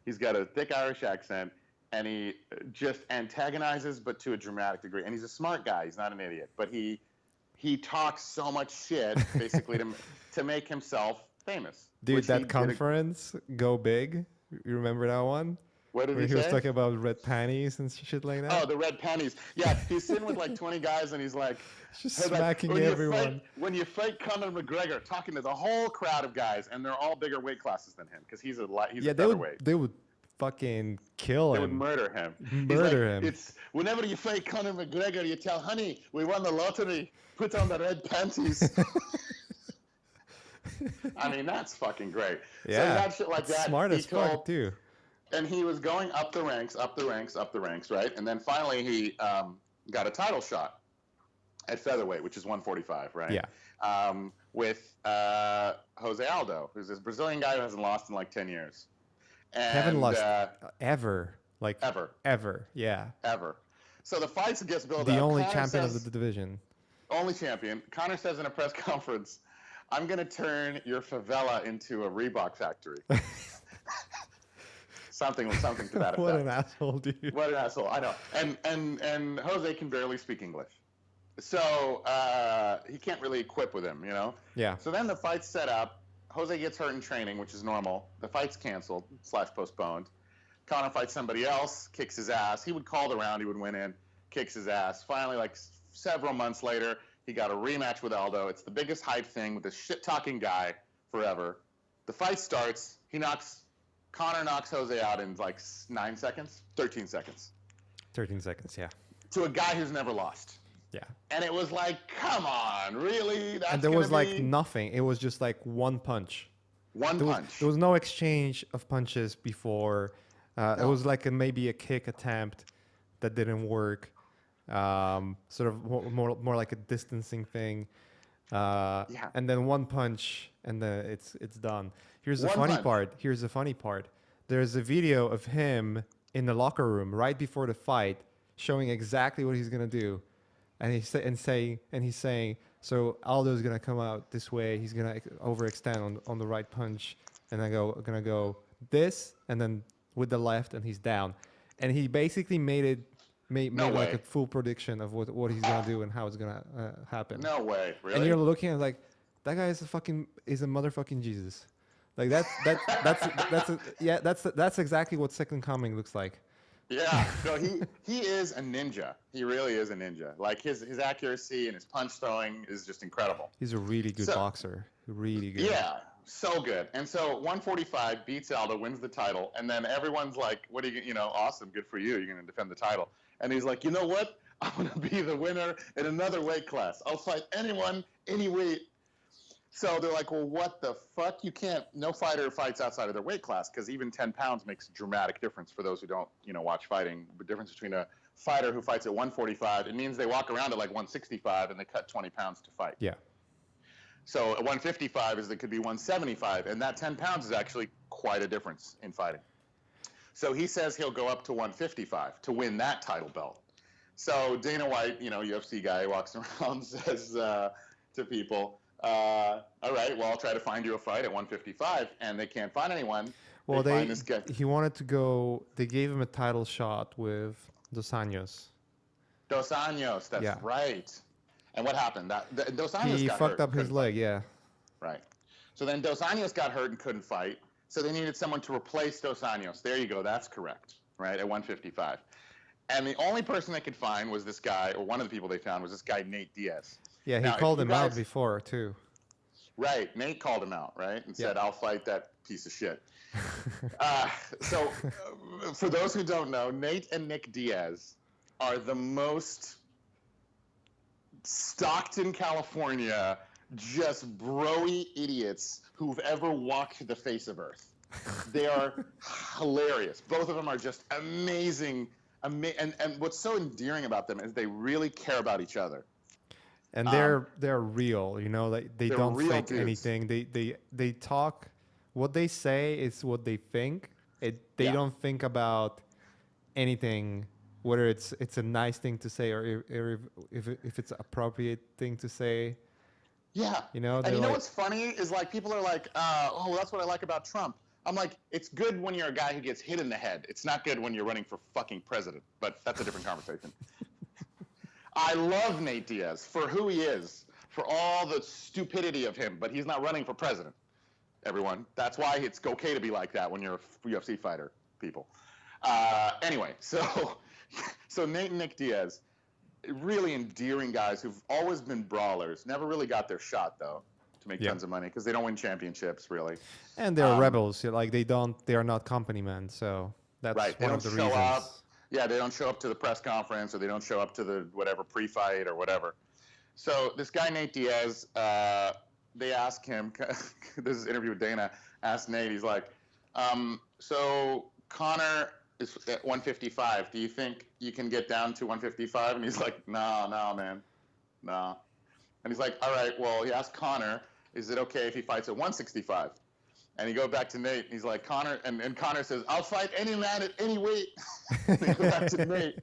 he's got a thick Irish accent, and he just antagonizes, but to a dramatic degree. And he's a smart guy. He's not an idiot, but he talks so much shit, basically, to make himself famous. Dude, that conference, Go Big, you remember that one? What did Where he he was say? talking about red panties and shit like that? Oh, the red panties. Yeah, he's sitting with like 20 guys, and he's like, just hey, smacking when everyone. When you fight Conor McGregor, talking to the whole crowd of guys, and they're all bigger weight classes than him, because he's a featherweight. They would fucking kill him. They would murder him. Murder him. It's whenever you fight Conor McGregor, you tell, honey, we won the lottery. Put on the red panties. I mean, that's fucking great. Yeah, so he had shit like that. Smart as fuck too. And he was going up the ranks, right? And then finally he got a title shot at featherweight, which is 145, right? Yeah. With Jose Aldo, who's this Brazilian guy who hasn't lost in like 10 years. And, haven't lost ever. Like ever. Yeah. Ever. So the fights gets built up. The only champion of the division. Only champion. Conor says in a press conference, I'm going to turn your favela into a Reebok factory. something to that effect. What an asshole, dude. What an asshole. I know. And Jose can barely speak English. So he can't really equip with him, Yeah. So then the fight's set up. Jose gets hurt in training, which is normal. The fight's canceled / postponed. Conor fights somebody else, kicks his ass. He would call the round. He would win in, kicks his ass. Finally, like several months later, he got a rematch with Aldo. It's the biggest hype thing with this shit-talking guy forever. The fight starts. Conor knocks Jose out in like 9 seconds, 13 seconds. 13 seconds, yeah. To a guy who's never lost. Yeah. And it was like, come on, really? And there was like nothing. It was just like one punch. One punch. There was no exchange of punches before. It was like maybe a kick attempt that didn't work. Sort of more like a distancing thing. Yeah. And then one punch, and then it's done. Here's the funny part. There's a video of him in the locker room right before the fight, showing exactly what he's gonna do, and he's saying, so Aldo's gonna come out this way. He's gonna overextend on the right punch, and gonna go this, and then with the left, and he's down. And he basically made like a full prediction of what he's gonna do and how it's gonna happen. No way, really. And you're looking at like, that guy is a motherfucking Jesus. Like that's exactly what Second Coming looks like. Yeah, no, he is a ninja. He really is a ninja. Like his accuracy and his punch throwing is just incredible. He's a really good boxer. Really good. Yeah, so good. And so 145 beats Aldo, wins the title, and then everyone's like, "What are you? Awesome, good for you. You're going to defend the title." And he's like, "You know what? I'm going to be the winner in another weight class. I'll fight anyone, any weight." So they're like, well, what the fuck? You can't, no fighter fights outside of their weight class, because even 10 pounds makes a dramatic difference for those who don't, watch fighting. The difference between a fighter who fights at 145, it means they walk around at like 165 and they cut 20 pounds to fight. Yeah. So at 155 it could be 175, and that 10 pounds is actually quite a difference in fighting. So he says he'll go up to 155 to win that title belt. So Dana White, UFC guy, walks around and says to people, all right, well, I'll try to find you a fight at 155, and they can't find anyone. Well, find this guy. he wanted to go. They gave him a title shot with Dos Anjos. Dos Anjos, that's right. And what happened? Dos Anjos he got fucked hurt, up his leg. fight. Yeah. Right. So then Dos Anjos got hurt and couldn't fight. So they needed someone to replace Dos Anjos. There you go. That's correct. Right, at 155. And the only person they could find was this guy, or one of the people they found was this guy, Nate Diaz. Yeah, he called him out before, too. Right, Nate called him out, right? And said, I'll fight that piece of shit. So for those who don't know, Nate and Nick Diaz are the most Stockton, California, just broy idiots who've ever walked the face of Earth. They are hilarious. Both of them are just amazing. And what's so endearing about them is they really care about each other. And they're real, like they don't fake anything. They talk. What they say is what they think. They don't think about anything, whether it's a nice thing to say or if it's an appropriate thing to say. Yeah. And what's funny is like people are like, oh, that's what I like about Trump. I'm like, it's good when you're a guy who gets hit in the head. It's not good when you're running for fucking president. But that's a different conversation. I love Nate Diaz for who he is, for all the stupidity of him, but he's not running for president, everyone. That's why it's okay to be like that when you're a UFC fighter, people. Anyway, so Nate and Nick Diaz, really endearing guys who've always been brawlers, never really got their shot, though, to make tons of money, because they don't win championships, really. And they're rebels. Like, they are not company men, so that's right. one of the reasons. Yeah, they don't show up to the press conference, or they don't show up to the whatever pre-fight or whatever. So this guy, Nate Diaz, they ask him, this is an interview with Dana, asked Nate, he's like, so Conor is at 155. Do you think you can get down to 155? And he's like, no, man, no. And he's like, all right, well, he asked Conor, is it okay if he fights at 165? And he goes back to Nate, and he's like, Conor, and Conor says, I'll fight any man at any weight. They go back to Nate.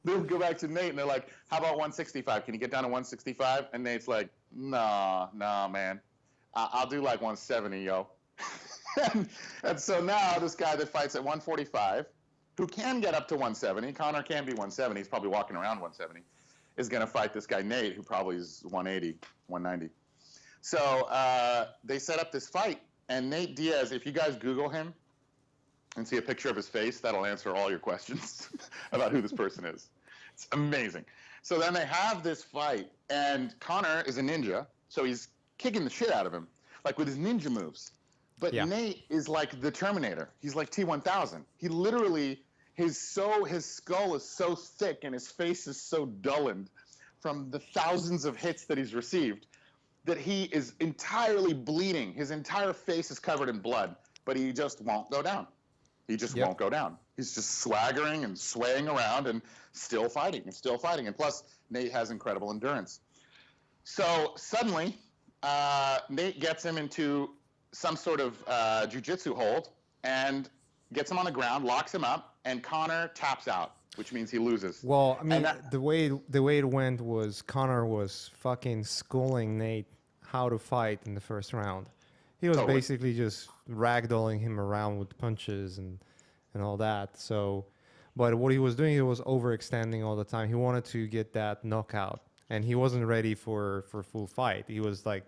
They'll go back to Nate, and they're like, how about 165? Can you get down to 165? And Nate's like, no, man. I'll do like 170, yo. and so now this guy that fights at 145, who can get up to 170, Conor can be 170, he's probably walking around 170, is going to fight this guy Nate, who probably is 180, 190. So they set up this fight. And Nate Diaz, if you guys Google him and see a picture of his face, that'll answer all your questions about who this person is. It's amazing. So then they have this fight, and Conor is a ninja, so he's kicking the shit out of him, like with his ninja moves. But Nate is like the Terminator. He's like T-1000. He literally, his skull is so thick and his face is so dullened from the thousands of hits that he's received that he is entirely bleeding. His entire face is covered in blood, but he just won't go down. He just won't go down. He's just swaggering and swaying around and still fighting and still fighting. And plus, Nate has incredible endurance. So suddenly, Nate gets him into some sort of jiu-jitsu hold and gets him on the ground, locks him up, and Conor taps out, which means he loses. Well, I mean, the way it went was Conor was fucking schooling Nate how to fight in the first round. He was basically just ragdolling him around with punches and all that. So, but what he was doing, he was overextending all the time. He wanted to get that knockout, and he wasn't ready for full fight. He was like,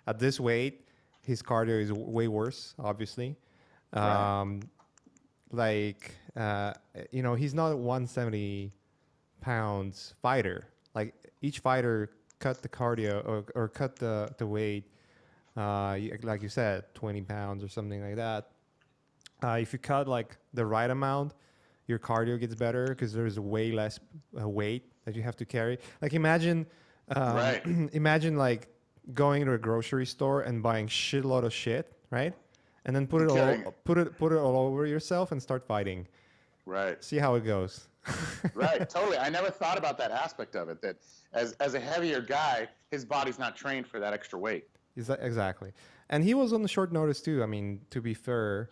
at this weight, his cardio is way worse, obviously. Right. He's not a 170 pounds fighter. Like, each fighter cut the cardio or cut the weight, like you said, 20 pounds or something like that. If you cut like the right amount, your cardio gets better because there's way less weight that you have to carry. Like, imagine like going to a grocery store and buying shitload of shit, right? And then put it all over yourself and start fighting. Right. See how it goes. Right, totally. I never thought about that aspect of it, that as a heavier guy, his body's not trained for that extra weight. Exactly. And he was on the short notice too. I mean, to be fair,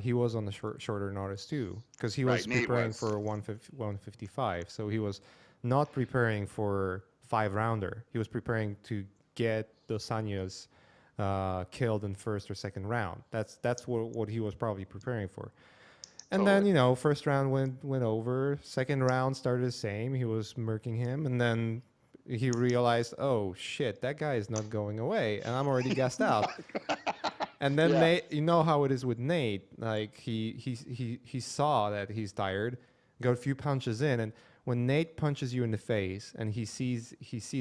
he was on the shorter notice too, because he Right, was Nate preparing was. for 155. So he was not preparing for 5 rounder. He was preparing to get Dos Anjos killed in first or second round. That's what he was probably preparing for. And then Totally. first round went over. Second round started the same. He was murking him, and then he realized, oh shit, that guy is not going away, and I'm already gassed out. And then Yeah. Nate, you know how it is with Nate. Like he saw that he's tired, got a few punches in, and when Nate punches you in the face and he sees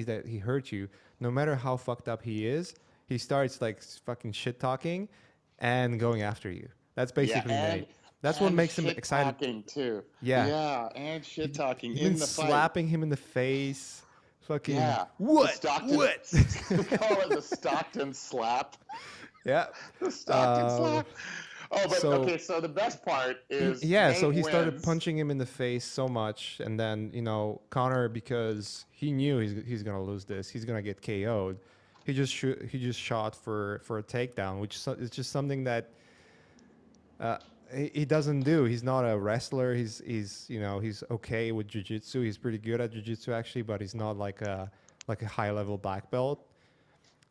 that he hurt you, no matter how fucked up he is, he starts like fucking shit talking and going after you. That's Yeah, basically Nate. That's what makes him shit excited. talking too. Yeah, Yeah, and shit talking he's been in the fight. slapping him in the face. Fucking Yeah, the what? Stockton. What? We call it the Stockton slap. Yeah. The Stockton Uh, slap. Oh, but so okay. So the best part is yeah, so Nate he started wins. punching him in the face so much, and then Connor, because he knew he's gonna lose this, he's gonna get KO'd. He just shot for a takedown, which is just something that uh, he doesn't do. He's not a wrestler. He's okay with jiu-jitsu. He's pretty good at jiu-jitsu actually, but he's not like a high level black belt.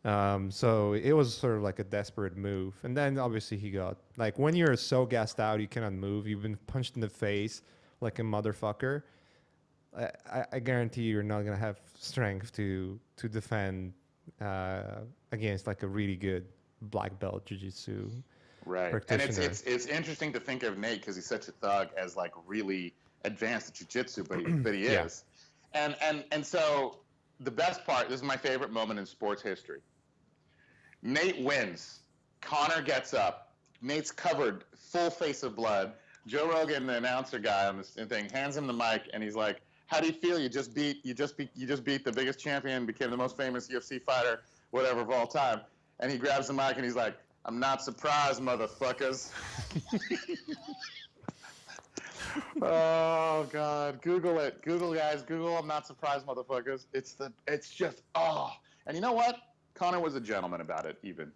So it was sort of like a desperate move. And then obviously he got, like, when you're so gassed out, you cannot move. You've been punched in the face like a motherfucker. I guarantee you're not gonna have strength to defend against like a really good black belt jiu-jitsu Right, and it's practitioner. it's it's interesting to think of Nate because he's such a thug as like really advanced at jiu-jitsu, but he Yeah. is, and so the best part. This is my favorite moment in sports history. Nate wins. Connor gets up. Nate's covered, full face of blood. Joe Rogan, the announcer guy on this thing, hands him the mic, and he's like, "How do you feel? You just beat the biggest champion, became the most famous UFC fighter, whatever of all time." And he grabs the mic and he's like, "I'm not surprised, motherfuckers." Oh God, Google it. Google, guys. Google. I'm not surprised, motherfuckers. It's just And you know what? Connor was a gentleman about it. Even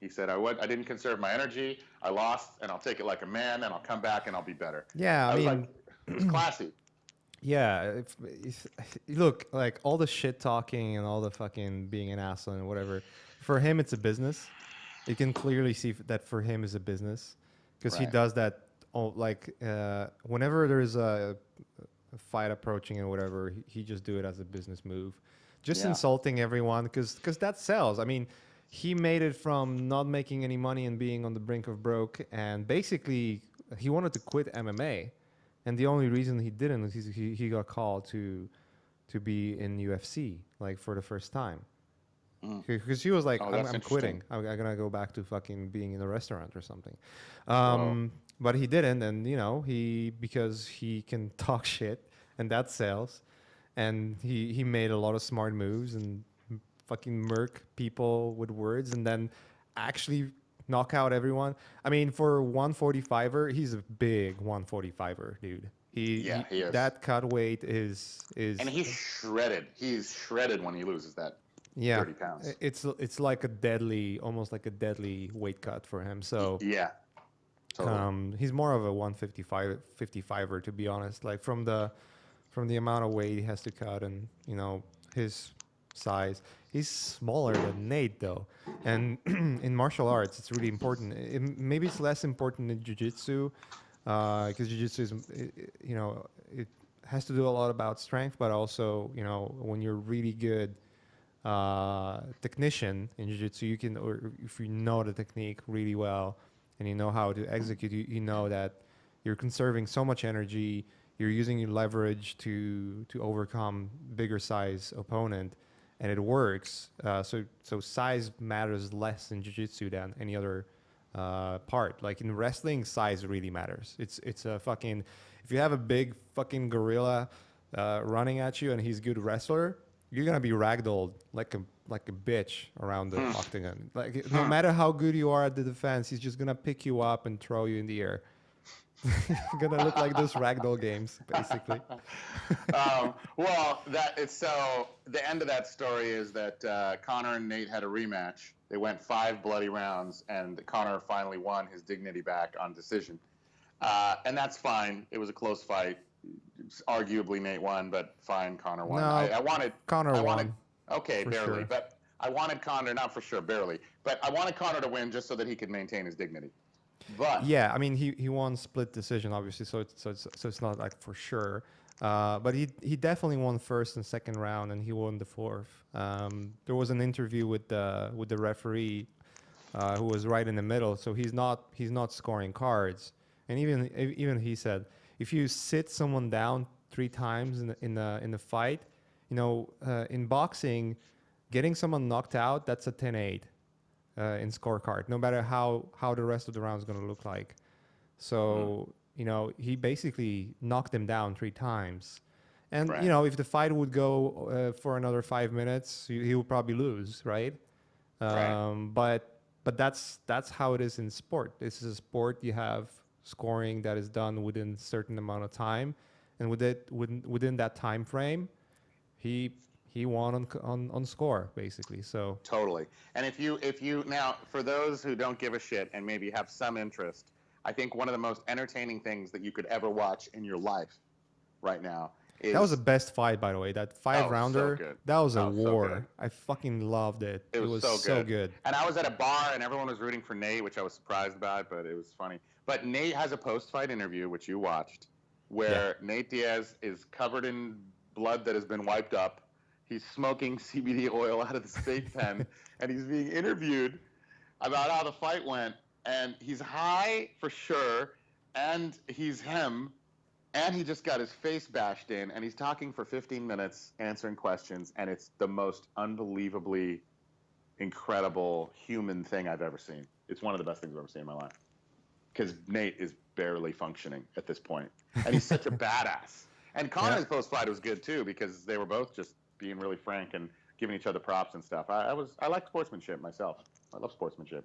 he said, I didn't conserve my energy. I lost, and I'll take it like a man, and I'll come back, and I'll be better. Yeah, I I was mean, like, it was classy. yeah. If look, like all the shit talking and all the fucking being an asshole and whatever, for him it's a business. You can clearly see that for him is a business because he Right. does that. All, like whenever there's a fight approaching and whatever, he just do it as a business move, just Yeah. insulting everyone because that sells. I mean, he made it from not making any money and being on the brink of broke, and basically he wanted to quit MMA, and the only reason he didn't is he got called to be in UFC like for the first time. Because he was like, Oh, I'm, that's I'm interesting. quitting. I'm gonna go back to fucking being in a restaurant or something. Whoa. But he didn't, and he because he can talk shit, and that sells. And he made a lot of smart moves and fucking murk people with words, and then actually knock out everyone. I mean, for 145er, he's a big 145er, dude. Yeah, he is. That cut weight is And he's shredded. He's shredded when he loses that yeah, 30 pounds. it's like a deadly, almost like a deadly weight cut for him. So Yeah, totally. he's more of a 55er to be honest. Like from the amount of weight he has to cut and his size. He's smaller than Nate though, and in martial arts it's really important. Maybe it's less important in jiu-jitsu because jiu-jitsu is it has to do a lot about strength, but also when you're really good technician in jiu-jitsu, you can, or if you know the technique really well and you know how to execute, you know that you're conserving so much energy, you're using your leverage to overcome bigger size opponent, and it works. So size matters less in jiu-jitsu than any other part. Like in wrestling, size really matters. It's a fucking, if you have a big fucking gorilla running at you and he's a good wrestler, you're gonna be ragdolled like a bitch around the octagon. Like no matter how good you are at the defense, he's just gonna pick you up and throw you in the air. Gonna look like those ragdoll games, basically. Well, that it's so. The end of that story is that Connor and Nate had a rematch, They went 5 bloody rounds, and Conor finally won his dignity back on decision. And that's fine. It was a close fight. Arguably Nate won, but fine, Conor won. No, I wanted Conor I wanted won okay, for barely, sure. but I wanted Conor, not for sure, barely, but I wanted Conor to win just so that he could maintain his dignity. But Yeah, I mean he won split decision obviously, so it's not like for sure. But he definitely won first and second round, and he won the fourth. There was an interview with the referee, who was right in the middle, so he's not scoring cards, and even he said if you sit someone down 3 times in the fight, in boxing, getting someone knocked out, that's a 10-8 in scorecard, no matter how the rest of the round is going to look like. So he basically knocked him down 3 times, and right, if the fight would go for another 5 minutes, he would probably lose, right? right. But that's how it is in sport. This is a sport. You have scoring that is done within a certain amount of time, and within that time frame, he won on score basically. So Totally. And if you now, for those who don't give a shit and maybe have some interest, I think one of the most entertaining things that you could ever watch in your life right now is that was the best fight, by the way. That five rounder, good. that was a Oh, so war. good. I fucking loved it. It was so good. And I was at a bar and everyone was rooting for Nate, which I was surprised about, but it was funny. But Nate has a post-fight interview, which you watched, where Nate Diaz is covered in blood that has been wiped up. He's smoking CBD oil out of the vape pen, and he's being interviewed about how the fight went. And he's high for sure, and he's him, and he just got his face bashed in, and he's talking for 15 minutes, answering questions, and it's the most unbelievably incredible human thing I've ever seen. It's one of the best things I've ever seen in my life. Because Nate is barely functioning at this point, and he's such a badass. And Conor's post-fight was good too, because they were both just being really frank and giving each other props and stuff. I like sportsmanship myself. I love sportsmanship.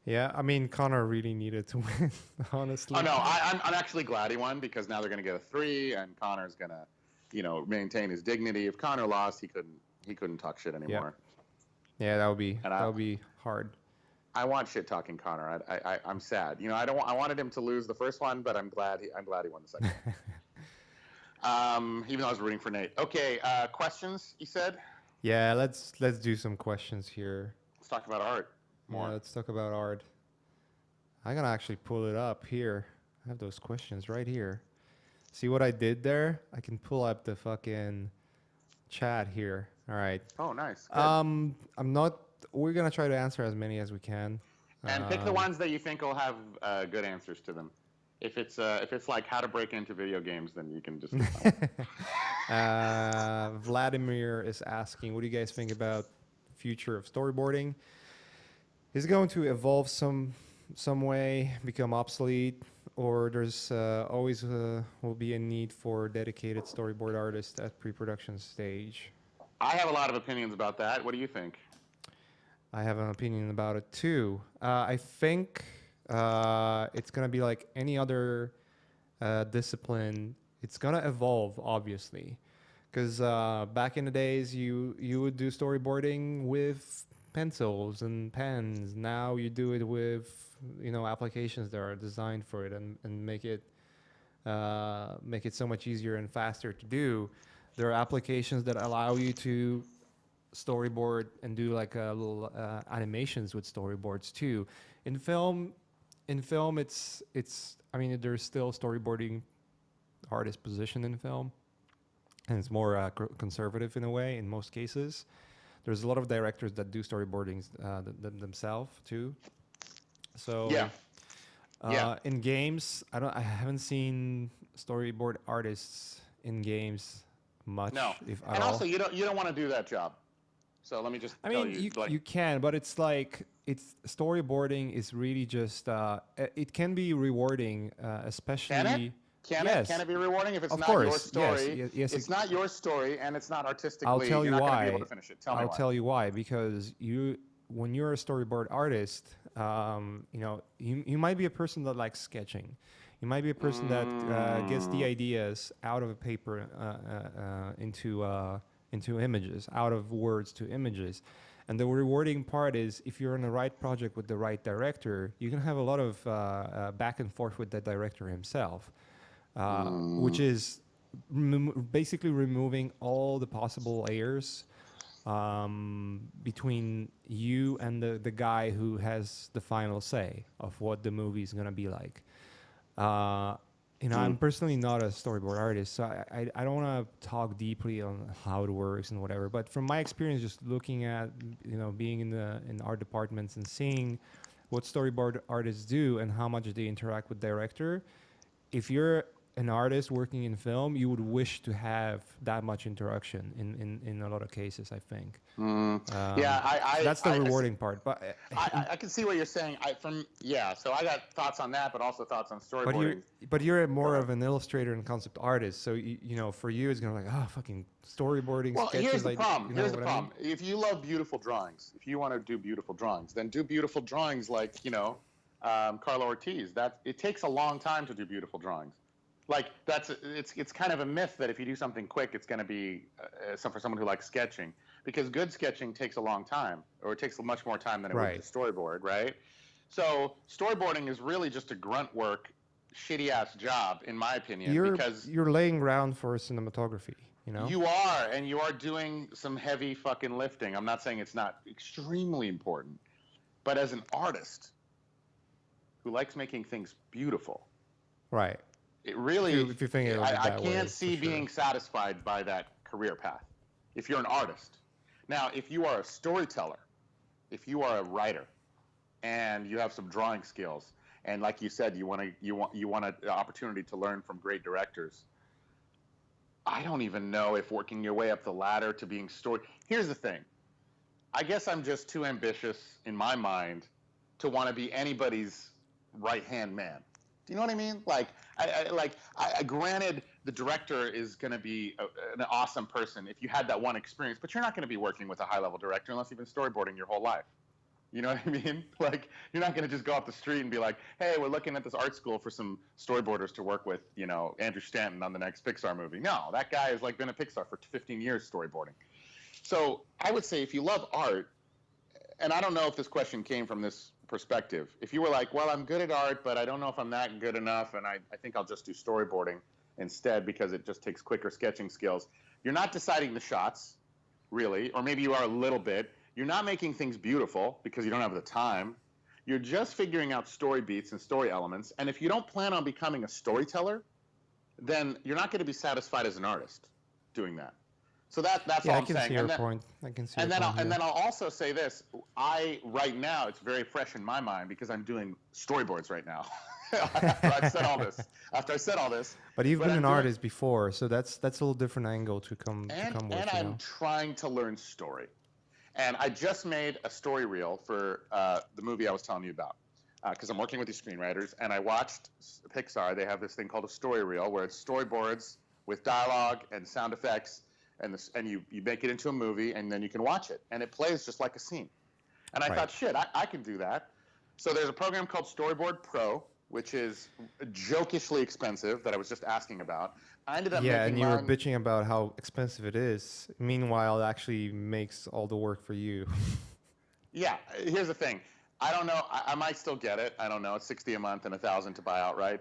Yeah, I mean Conor really needed to win, honestly. Oh no, I'm actually glad he won, because now they're going to get a 3, and Conor's going to, maintain his dignity. If Conor lost, he couldn't talk shit anymore. Yeah, that would be hard. I want shit talking Conor. I'm sad. I wanted him to lose the first one, but I'm glad he won the second. Even though I was rooting for Nate. Okay, questions, you said? Yeah, let's do some questions here. Let's talk about art more. Yeah, let's talk about art. I'm gonna actually pull it up here. I have those questions right here. See what I did there? I can pull up the fucking chat here. All right. Oh, nice. Good. We're gonna try to answer as many as we can. And pick the ones that you think will have good answers to them. If it's like how to break into video games, then you can just. Vladimir is asking, what do you guys think about future of storyboarding? Is it going to evolve some way, become obsolete, or there's always will be a need for dedicated storyboard artists at pre-production stage? I have a lot of opinions about that. What do you think? I have an opinion about it too. I think it's gonna be like any other discipline. It's gonna evolve, obviously, because back in the days, you would do storyboarding with pencils and pens. Now you do it with applications that are designed for it and make it so much easier and faster to do. There are applications that allow you to storyboard and do like little animations with storyboards too. In film, it's I mean, there's still storyboarding artist position in film, and it's more conservative in a way in most cases. There's a lot of directors that do storyboarding themselves too. So in games, I haven't seen storyboard artists in games much. No, if at and all. also you don't want to do that job. So let me just tell you. You can, but it's like storyboarding is really just it can be rewarding, especially. Can it be rewarding if it's Of not course, your story? yes, It's not your story, and it's not artistically. I'll tell you you're not why. Gonna be able to finish it. Tell me I'll why. tell you why. Because when you're a storyboard artist, you might be a person that likes sketching. You might be a person that gets the ideas out of a paper into images, out of words to images. And the rewarding part is if you're on the right project with the right director, you can have a lot of back and forth with the director himself, which is basically removing all the possible layers between you and the guy who has the final say of what the movie is going to be like. I'm personally not a storyboard artist, so I don't want to talk deeply on how it works and whatever. But from my experience, just looking at, being in art departments and seeing what storyboard artists do and how much they interact with director, if you're an artist working in film, you would wish to have that much interaction in a lot of cases, I think. Yeah, so that's the rewarding part. But I can see what you're saying. So I got thoughts on that, but also thoughts on storyboarding. But you're more of an illustrator and concept artist, so for you it's gonna fucking storyboarding. Well, sketches, here's the problem. Here's the I problem. If you love beautiful drawings, if you want to do beautiful drawings, then do beautiful drawings like Carlo Ortiz. That it takes a long time to do beautiful drawings. Like it's kind of a myth that if you do something quick, it's going to be for someone who likes sketching, because good sketching takes a long time, or it takes much more time than it would to storyboard, right? So storyboarding is really just a grunt work, shitty ass job, in my opinion, because you're laying ground for cinematography. You are, and you are doing some heavy fucking lifting. I'm not saying it's not extremely important, but as an artist who likes making things beautiful, right? It really, if you're thinking I can't see being satisfied by that career path if you're an artist. Now, if you are a storyteller, if you are a writer, and you have some drawing skills, and like you said, you want an opportunity to learn from great directors, I don't even know if working your way up the ladder to being Here's the thing. I guess I'm just too ambitious in my mind to want to be anybody's right-hand man. Do you know what I mean? Granted, the director is going to be an awesome person if you had that one experience, but you're not going to be working with a high-level director unless you've been storyboarding your whole life. You know what I mean? Like, you're not going to just go off the street and be like, hey, we're looking at this art school for some storyboarders to work with, Andrew Stanton on the next Pixar movie. No, that guy has been at Pixar for 15 years storyboarding. So I would say if you love art, and I don't know if this question came from this perspective, if you were like, well, I'm good at art, but I don't know if I'm that good enough, and I think I'll just do storyboarding instead because it just takes quicker sketching skills. You're not deciding the shots, really, or maybe you are a little bit. You're not making things beautiful because you don't have the time. You're just figuring out story beats and story elements, and if you don't plan on becoming a storyteller, then you're not going to be satisfied as an artist doing that. So that's all I'm saying. I can see your point. And then I'll also say this. Right now, it's very fresh in my mind because I'm doing storyboards right now. After I said all this. But you've been an artist before, so that's a little different angle to come with. And I'm trying to learn story. And I just made a story reel for the movie I was telling you about, because I'm working with these screenwriters, and I watched Pixar. They have this thing called a story reel where it's storyboards with dialogue and sound effects, and you make it into a movie, and then you can watch it, and it plays just like a scene. And I thought, shit, I can do that. So there's a program called Storyboard Pro, which is jokishly expensive, that I was just asking about. I ended up and you were bitching about how expensive it is. Meanwhile, it actually makes all the work for you. Yeah, here's the thing. I don't know. I might still get it. I don't know. It's $60 a month and $1,000 to buy outright.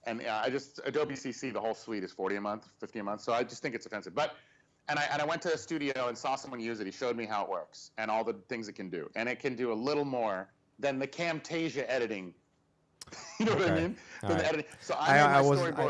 Adobe CC, the whole suite is $40 a month, $50 a month. So I just think it's offensive. And I went to a studio and saw someone use it. He showed me how it works and all the things it can do. And it can do a little more than the Camtasia editing. You know what I mean? The editing. So I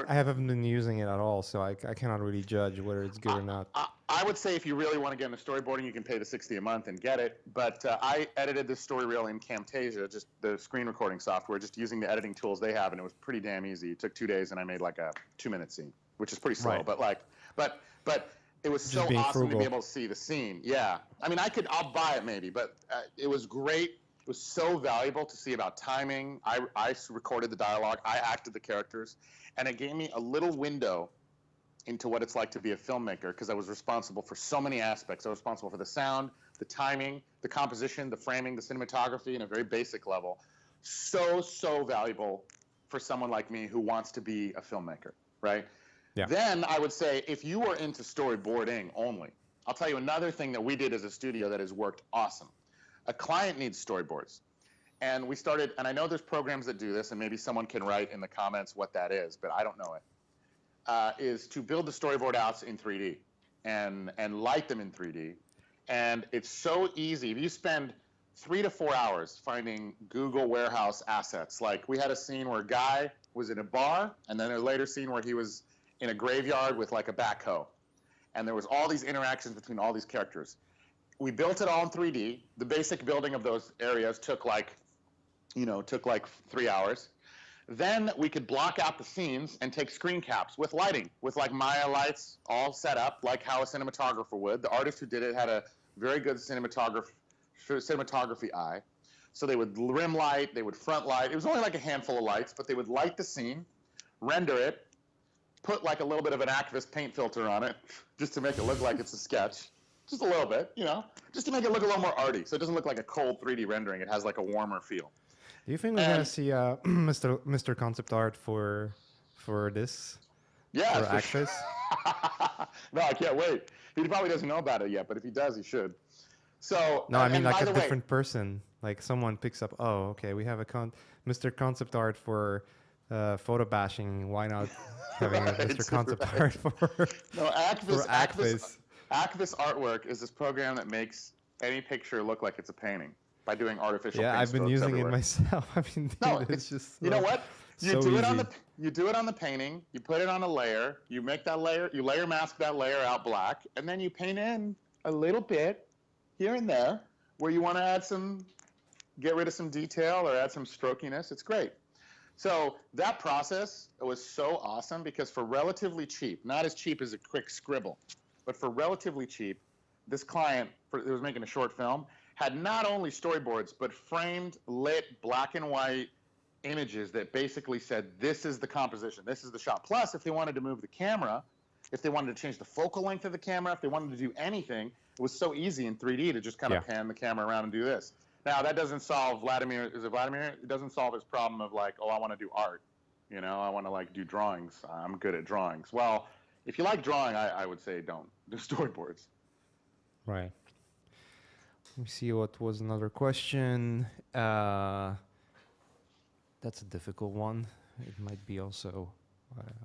haven't been using it at all, so I cannot really judge whether it's good or not. I would say if you really want to get into storyboarding, you can pay the $60 a month and get it. But I edited this story reel in Camtasia, just the screen recording software, just using the editing tools they have, and it was pretty damn easy. It took 2 days, and I made like a 2-minute scene, which is pretty slow. Right. But it was so awesome to be able to see the scene. Yeah. I mean, I'll buy it maybe, but it was great. It was so valuable to see about timing. I recorded the dialogue. I acted the characters. And it gave me a little window into what it's like to be a filmmaker, because I was responsible for so many aspects. I was responsible for the sound, the timing, the composition, the framing, the cinematography in a very basic level. So valuable for someone like me who wants to be a filmmaker, right? Yeah. Then I would say if you are into storyboarding only, I'll tell you another thing that we did as a studio that has worked awesome. A client needs storyboards. And we started, and I know there's programs that do this, and maybe someone can write in the comments what that is, but I don't know it. Is to build the storyboard outs in 3D and light them in 3D. And it's so easy. If you spend 3 to 4 hours finding Google warehouse assets, like we had a scene where a guy was in a bar, and then a later scene where he was in a graveyard with like a backhoe. And there was all these interactions between all these characters. We built it all in 3D. The basic building of those areas took like 3 hours. Then we could block out the scenes and take screen caps with lighting, with like Maya lights all set up like how a cinematographer would. The artist who did it had a very good cinematography eye. So they would rim light, they would front light. It was only like a handful of lights, but they would light the scene, render it, put like a little bit of an activist paint filter on it just to make it look like it's a sketch. Just a little bit, just to make it look a little more arty. So it doesn't look like a cold 3D rendering. It has like a warmer feel. Do you think we're gonna see Mr. Concept Art for this? Yeah, for Actress? Sure. No, I can't wait. He probably doesn't know about it yet, but if he does, he should. So no, I mean like a way, different person. Like someone picks up. Oh, okay, we have a Mr. Concept Art for photo bashing. Why not having a Mr. Concept Art for? No, Actress. Activist artwork is this program that makes any picture look like it's a painting by doing artificial. Yeah, I've been using everywhere. it myself. I mean, dude, no, it's just. You know what? You so do it easy. you do it on the painting. You put it on a layer. You make that layer. You layer mask that layer out black, and then you paint in a little bit here and there where you want to get rid of some detail or add some strokiness. It's great. So that process was so awesome because for relatively cheap, not as cheap as a quick scribble, but for relatively cheap, this client who was making a short film had not only storyboards, but framed, lit, black and white images that basically said, this is the composition, this is the shot. Plus, if they wanted to move the camera, if they wanted to change the focal length of the camera, if they wanted to do anything, it was so easy in 3D to just kind of pan the camera around and do this. Now, that doesn't solve it doesn't solve his problem of like, oh, I want to do art. I want to like do drawings. I'm good at drawings. Well, if you like drawing, I would say don't do storyboards. Right. Let me see what was another question. That's a difficult one. It might be also,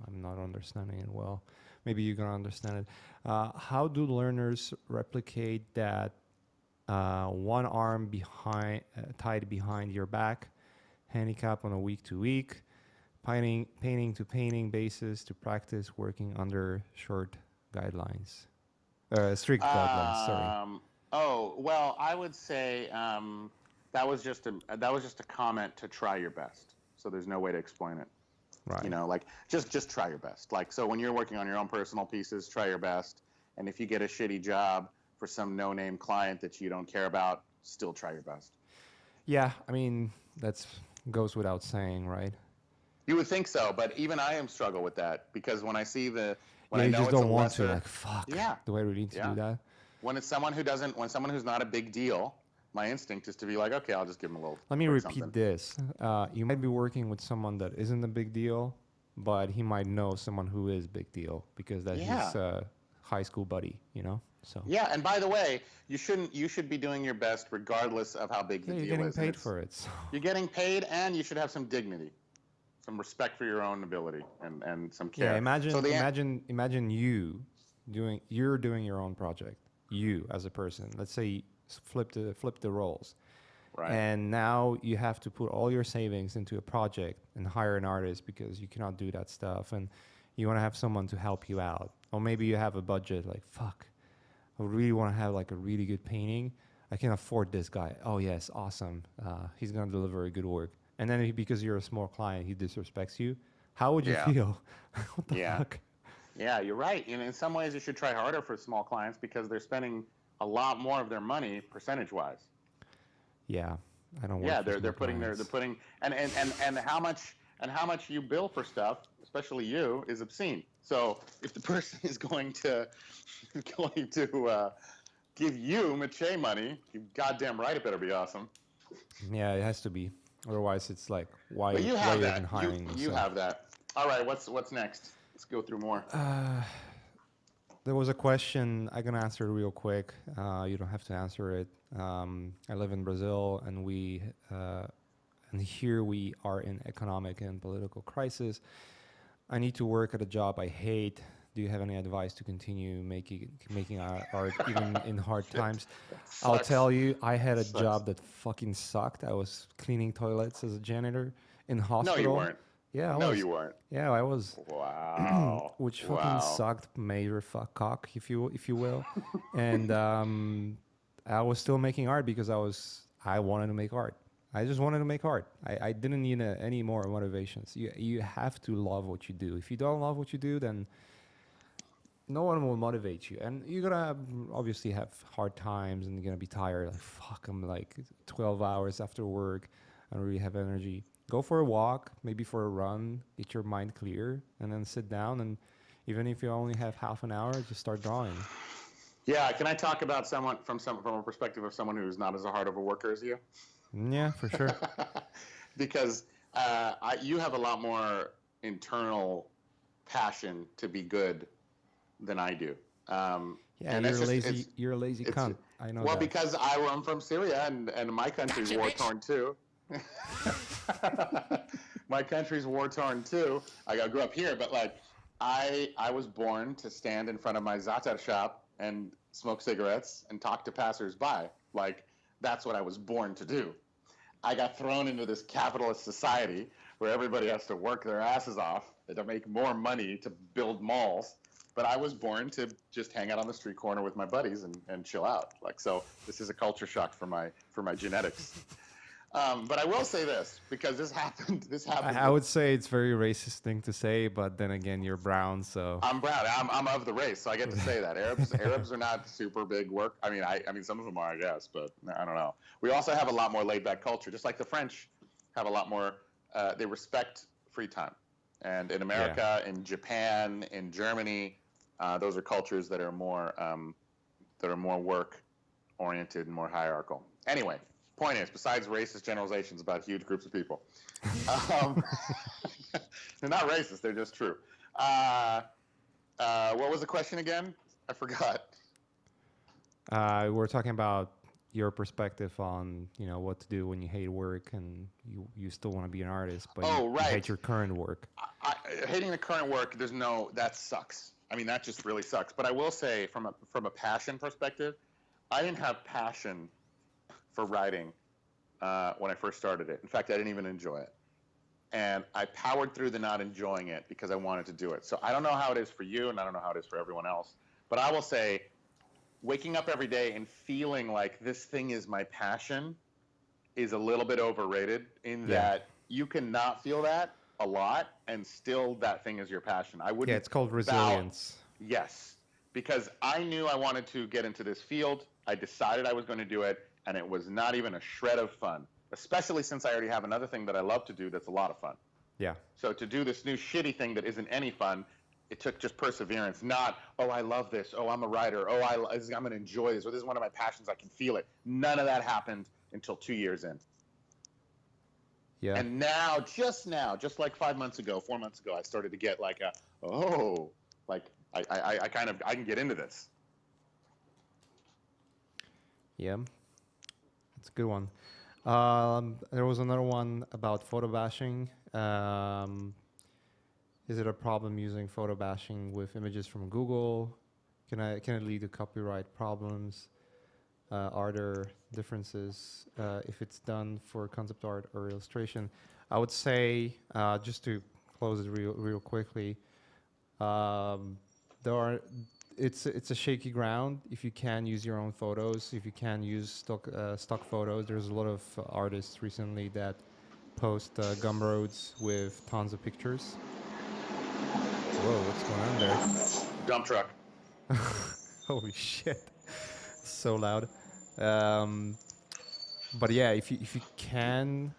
I'm not understanding it well. Maybe you're going to understand it. How do learners replicate that one arm tied behind your back, handicap on a week-to-week, painting to painting basis to practice working under strict guidelines? Sorry. Oh, well, I would say that was just a comment to try your best. So there's no way to explain it. Right. Like just try your best. Like, so when you're working on your own personal pieces, try your best. And if you get a shitty job for some no-name client that you don't care about, still try your best. Yeah, I mean, that goes without saying, right? You would think so, but even I struggle with that because when I see when I you know just it's don't a want lesser, to, like, fuck. Yeah. Do I really need to do that? When it's someone who's not a big deal, my instinct is to be like, okay, I'll just give him a little. Let me repeat this. You might be working with someone that isn't a big deal, but he might know someone who is big deal because that's his high school buddy, So yeah, and by the way, you should be doing your best regardless of how big the deal is. You're getting paid for it. So. You're getting paid, and you should have some dignity, some respect for your own ability, and some care. Yeah, imagine you're doing your own project. You as a person, let's say, flip the roles. Right. And now you have to put all your savings into a project and hire an artist because you cannot do that stuff, and you want to have someone to help you out. Or maybe you have a budget like, fuck, I really want to have like a really good painting. I can afford this guy. Oh yes, awesome. He's gonna deliver a good work. And then because you're a small client, he disrespects you. How would you feel? What the fuck? Yeah, you're right. In some ways, you should try harder for small clients because they're spending a lot more of their money percentage-wise. Yeah, I don't. Yeah, they're putting and how much you bill for stuff, especially you, is obscene. So if the person is going to give you mache money, you goddamn right it better be awesome. Yeah, it has to be. Otherwise, it's like why but you have are you that. even hiring? You have that. All right, what's next? Let's go through more. There was a question. I'm gonna answer it real quick. You don't have to answer it. I live in Brazil, and and here we are in economic and political crisis. I need to work at a job I hate. Do you have any advice to continue making art even in hard times? That I'll sucks. tell you, I had a Sucks. job that fucking sucked. I was cleaning toilets as a janitor in No, you hospital. weren't. Yeah, I No, was. you weren't. Yeah, I was. Wow. Which fucking Wow. sucked, major fuck cock, if you will. And I was still making art because I wanted to make art. I just wanted to make art. I didn't need any more motivations. You have to love what you do. If you don't love what you do, then no one will motivate you, and you're gonna obviously have hard times, and you're gonna be tired. Like fuck, I'm like 12 hours after work. I don't really have energy. Go for a walk, maybe for a run, get your mind clear, and then sit down. And even if you only have half an hour, just start drawing. Yeah, can I talk about someone from a perspective of someone who's not as hard of a worker as you? Yeah, for sure. Because you have a lot more internal passion to be good than I do. Yeah, And you're that's just lazy. You're a lazy it's cunt. I know well that. because I'm from Syria and my country's war torn too. My country's war torn too. I grew up here, but like I was born to stand in front of my za'atar shop and smoke cigarettes and talk to passersby. Like that's what I was born to do. I got thrown into this capitalist society where everybody has to work their asses off to make more money to build malls. But I was born to just hang out on the street corner with my buddies and chill out. Like so, this is a culture shock for my genetics. But I will say this because this happened. This happened I with. would say it's very racist thing to say, but then again, you're brown, so I'm proud. I'm of the race, so I get to say that. Arabs are not super big work. I mean, some of them are, I guess, but I don't know. We also have a lot more laid back culture, just like the French have a lot more. They respect free time, and in yeah. America, in Japan, in Germany, those are cultures that are more work oriented and more hierarchical. Anyway, point is, besides racist generalizations about huge groups of people, um, they're not racist; they're just true. Uh, what was the question again? I forgot. We're talking about your perspective on what to do when you hate work and you still want to be an artist, but Oh, you hate right. your current work. Hating the current work, that sucks. I mean, that just really sucks. But I will say, from a passion perspective, I didn't have passion for writing when I first started it. In fact, I didn't even enjoy it. And I powered through the not enjoying it because I wanted to do it. So I don't know how it is for you, and I don't know how it is for everyone else. But I will say, waking up every day and feeling like this thing is my passion is a little bit overrated in Yeah. that you cannot feel that a lot and still that thing is your passion. I Yeah, wouldn't it's called bow. resilience. Yes, because I knew I wanted to get into this field. I decided I was going to do it, and it was not even a shred of fun, especially since I already have another thing that I love to do that's a lot of fun. Yeah. So to do this new shitty thing that isn't any fun, it took just perseverance, not, oh, I love this. Oh, I'm a writer. Oh, I'm going to enjoy this. Or this is one of my passions. I can feel it. None of that happened until 2 years in. Yeah. And now, just like 5 months ago, 4 months ago, I started to get like like I can get into this. Yeah. That's a good one. There was another one about photo bashing. Is it a problem using photo bashing with images from Google? Can it lead to copyright problems? Are there differences if it's done for concept art or illustration? I would say, just to close it real quickly, um, there are it's a shaky ground if you can use your own photos, if you can use stock photos. There's a lot of artists recently that post gumroads with tons of pictures. Whoa, what's going on there? Dump truck. Holy shit, so loud. Um, but yeah, if you can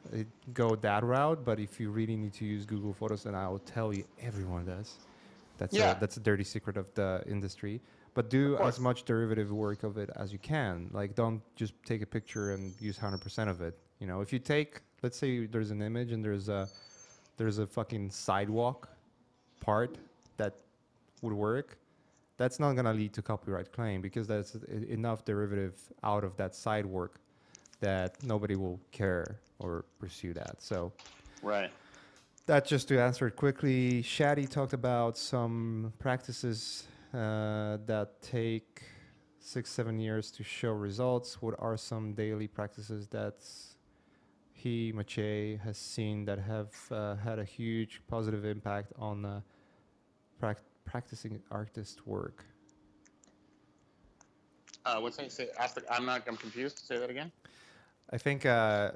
go that route, but if you really need to use Google Photos, then I will tell you everyone does. Yeah, That's a dirty secret of the industry. But of do as course. much derivative work of it as you can. Like, don't just take a picture and use 100% of it. If you take, let's say there's an image and there's a fucking sidewalk part that would work. that's not gonna lead to copyright claim because that's enough derivative out of that side work that nobody will care or pursue that. So Right. that just to answer it quickly, Shaddy talked about some practices that take 6-7 years to show results. What are some daily practices that Maciej, has seen that have had a huge positive impact on practicing artist work? What's that? Say, I'm confused. Say that again. I think to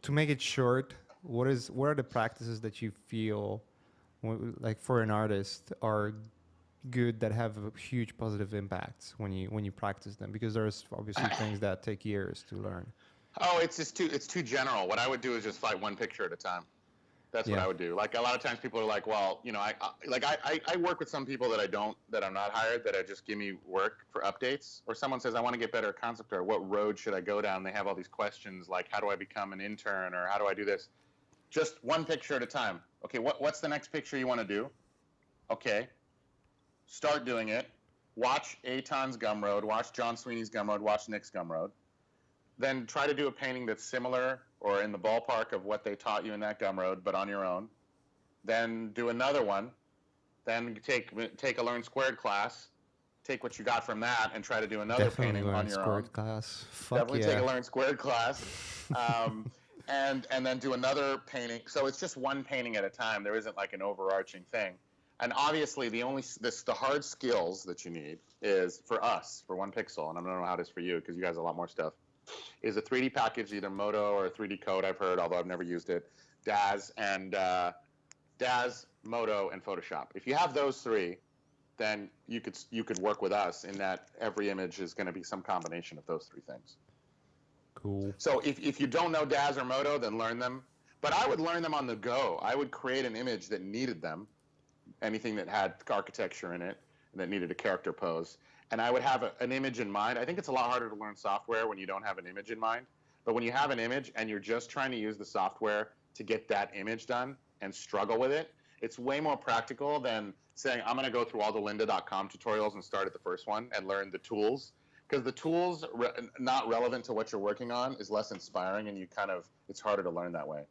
make it short, what are the practices that you feel like for an artist are good that have a huge positive impacts when you practice them? Because there's obviously things that take years to learn. Oh, it's too general. What I would do is just fight one picture at a time. That's what Yeah. I would do. Like a lot of times people are like, well, you know, I work with some people that I'm not hired, that I just give me work for updates. Or someone says, I want to get better at concept art. What road should I go down? They have all these questions like, how do I become an intern, or how do I do this? Just one picture at a time. Okay, what's the next picture you want to do? Okay, start doing it. Watch Eitan's Gumroad, watch John Sweeney's Gumroad, watch Nick's Gumroad. Then try to do a painting that's similar or in the ballpark of what they taught you in that Gumroad, but on your own. Then do another one. Then take a Learn Squared class. Take what you got from that and try to do another Definitely painting on your squared own. class. Fuck Definitely yeah. take a Learn Squared class. And then do another painting. So it's just one painting at a time. There isn't like an overarching thing. And obviously, the hard skills that you need is for us, for One Pixel, and I don't know how it is for you because you guys have a lot more stuff, is a 3D package, either Modo or a 3D Code. I've heard, although I've never used it. Daz, Modo, and Photoshop. If you have those three, then you could work with us in that every image is going to be some combination of those three things. Cool. So if you don't know Daz or Modo, then learn them. But I would learn them on the go. I would create an image that needed them, anything that had architecture in it, and that needed a character pose. And I would have an image in mind. I think it's a lot harder to learn software when you don't have an image in mind. But when you have an image and you're just trying to use the software to get that image done and struggle with it, it's way more practical than saying, I'm going to go through all the lynda.com tutorials and start at the first one and learn the tools. Because the tools not relevant to what you're working on is less inspiring, and it's harder to learn that way.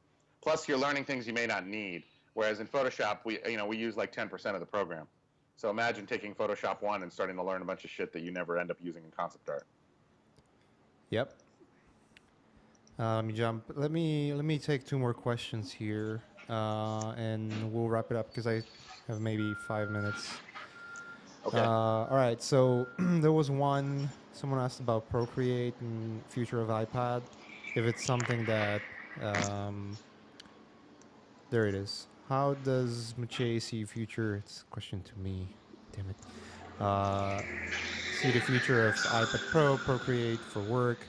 Plus, you're learning things you may not need. Whereas in Photoshop, we use like 10% of the program. So imagine taking Photoshop 1 and starting to learn a bunch of shit that you never end up using in concept art. Yep. Let me jump. Let me take 2 more questions here, and we'll wrap it up because I have maybe 5 minutes. Okay. All right. So there was one. Someone asked about Procreate and future of iPad. If it's something that, there it is. How does Maciej see future? It's a question to me. Damn it. See the future of iPad Pro, Procreate for work.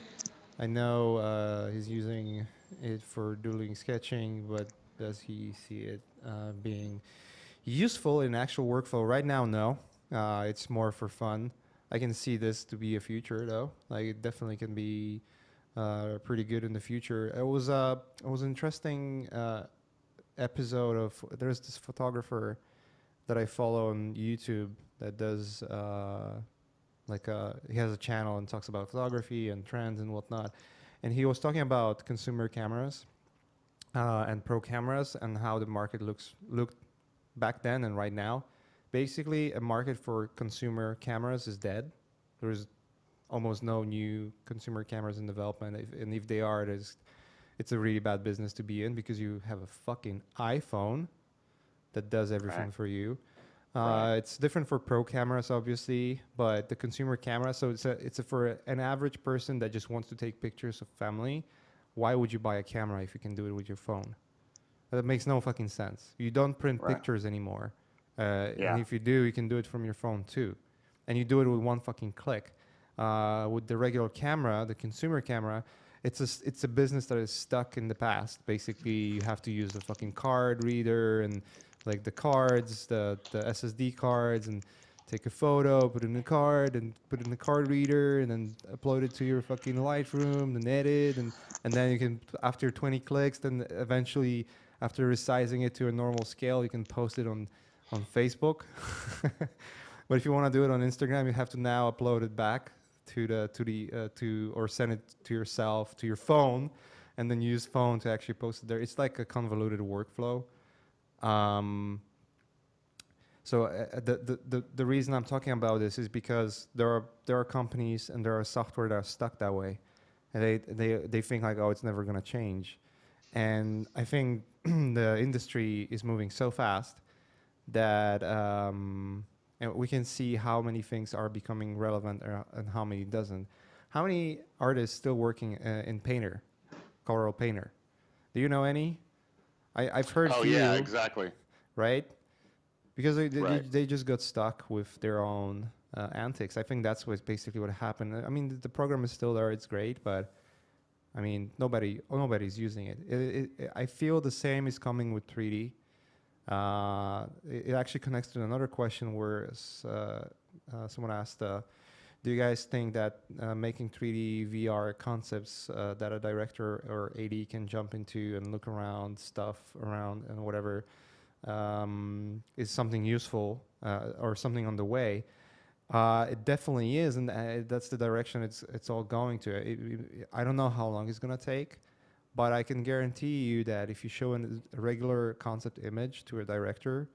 I know he's using it for doodling, sketching, but does he see it being useful in actual workflow? Right now, no. It's more for fun. I can see this to be a future, though. Like, it definitely can be pretty good in the future. It was an interesting episode of, there's this photographer that I follow on YouTube that does he has a channel and talks about photography and trends and whatnot, and he was talking about consumer cameras and pro cameras and how the market looked back then and right now. Basically, a market for consumer cameras is dead. There's almost no new consumer cameras in development, and if they are, it's a really bad business to be in because you have a fucking iPhone that does everything for you. It's different for pro cameras, obviously, but the consumer camera. So it's for an average person that just wants to take pictures of family. Why would you buy a camera if you can do it with your phone? That makes no fucking sense. You don't print pictures anymore, and if you do, you can do it from your phone too, and you do it with one fucking click. With the regular camera, the consumer camera, it's a business that is stuck in the past. Basically, you have to use a fucking card reader and like the cards, the SSD cards, and take a photo, put it in the card, and put it in the card reader, and then upload it to your fucking Lightroom, and edit, and then you can, after 20 clicks, then eventually, after resizing it to a normal scale, you can post it on Facebook. But if you want to do it on Instagram, you have to now upload it back to or send it to yourself to your phone, and then use phone to actually post it there. It's like a convoluted workflow. Um, the reason I'm talking about this is because there are companies and there are software that are stuck that way, and they think like, oh, it's never gonna change, and I think the industry is moving so fast that and we can see how many things are becoming relevant and how many doesn't. How many artists still working in Painter, Corel Painter? Do you know any? I've heard Oh few, yeah, exactly. right? Because Right. they just got stuck with their own antics. I think that's what's basically what happened. I mean, the program is still there; it's great, but I mean, nobody's using it. I feel the same is coming with 3D. It actually connects to another question where someone asked, do you guys think that making 3D VR concepts that a director or AD can jump into and look around stuff around and whatever is something useful or something on the way? It definitely is, and that's the direction it's all going to. I don't know how long it's gonna take, but I can guarantee you that if you show a regular concept image to a director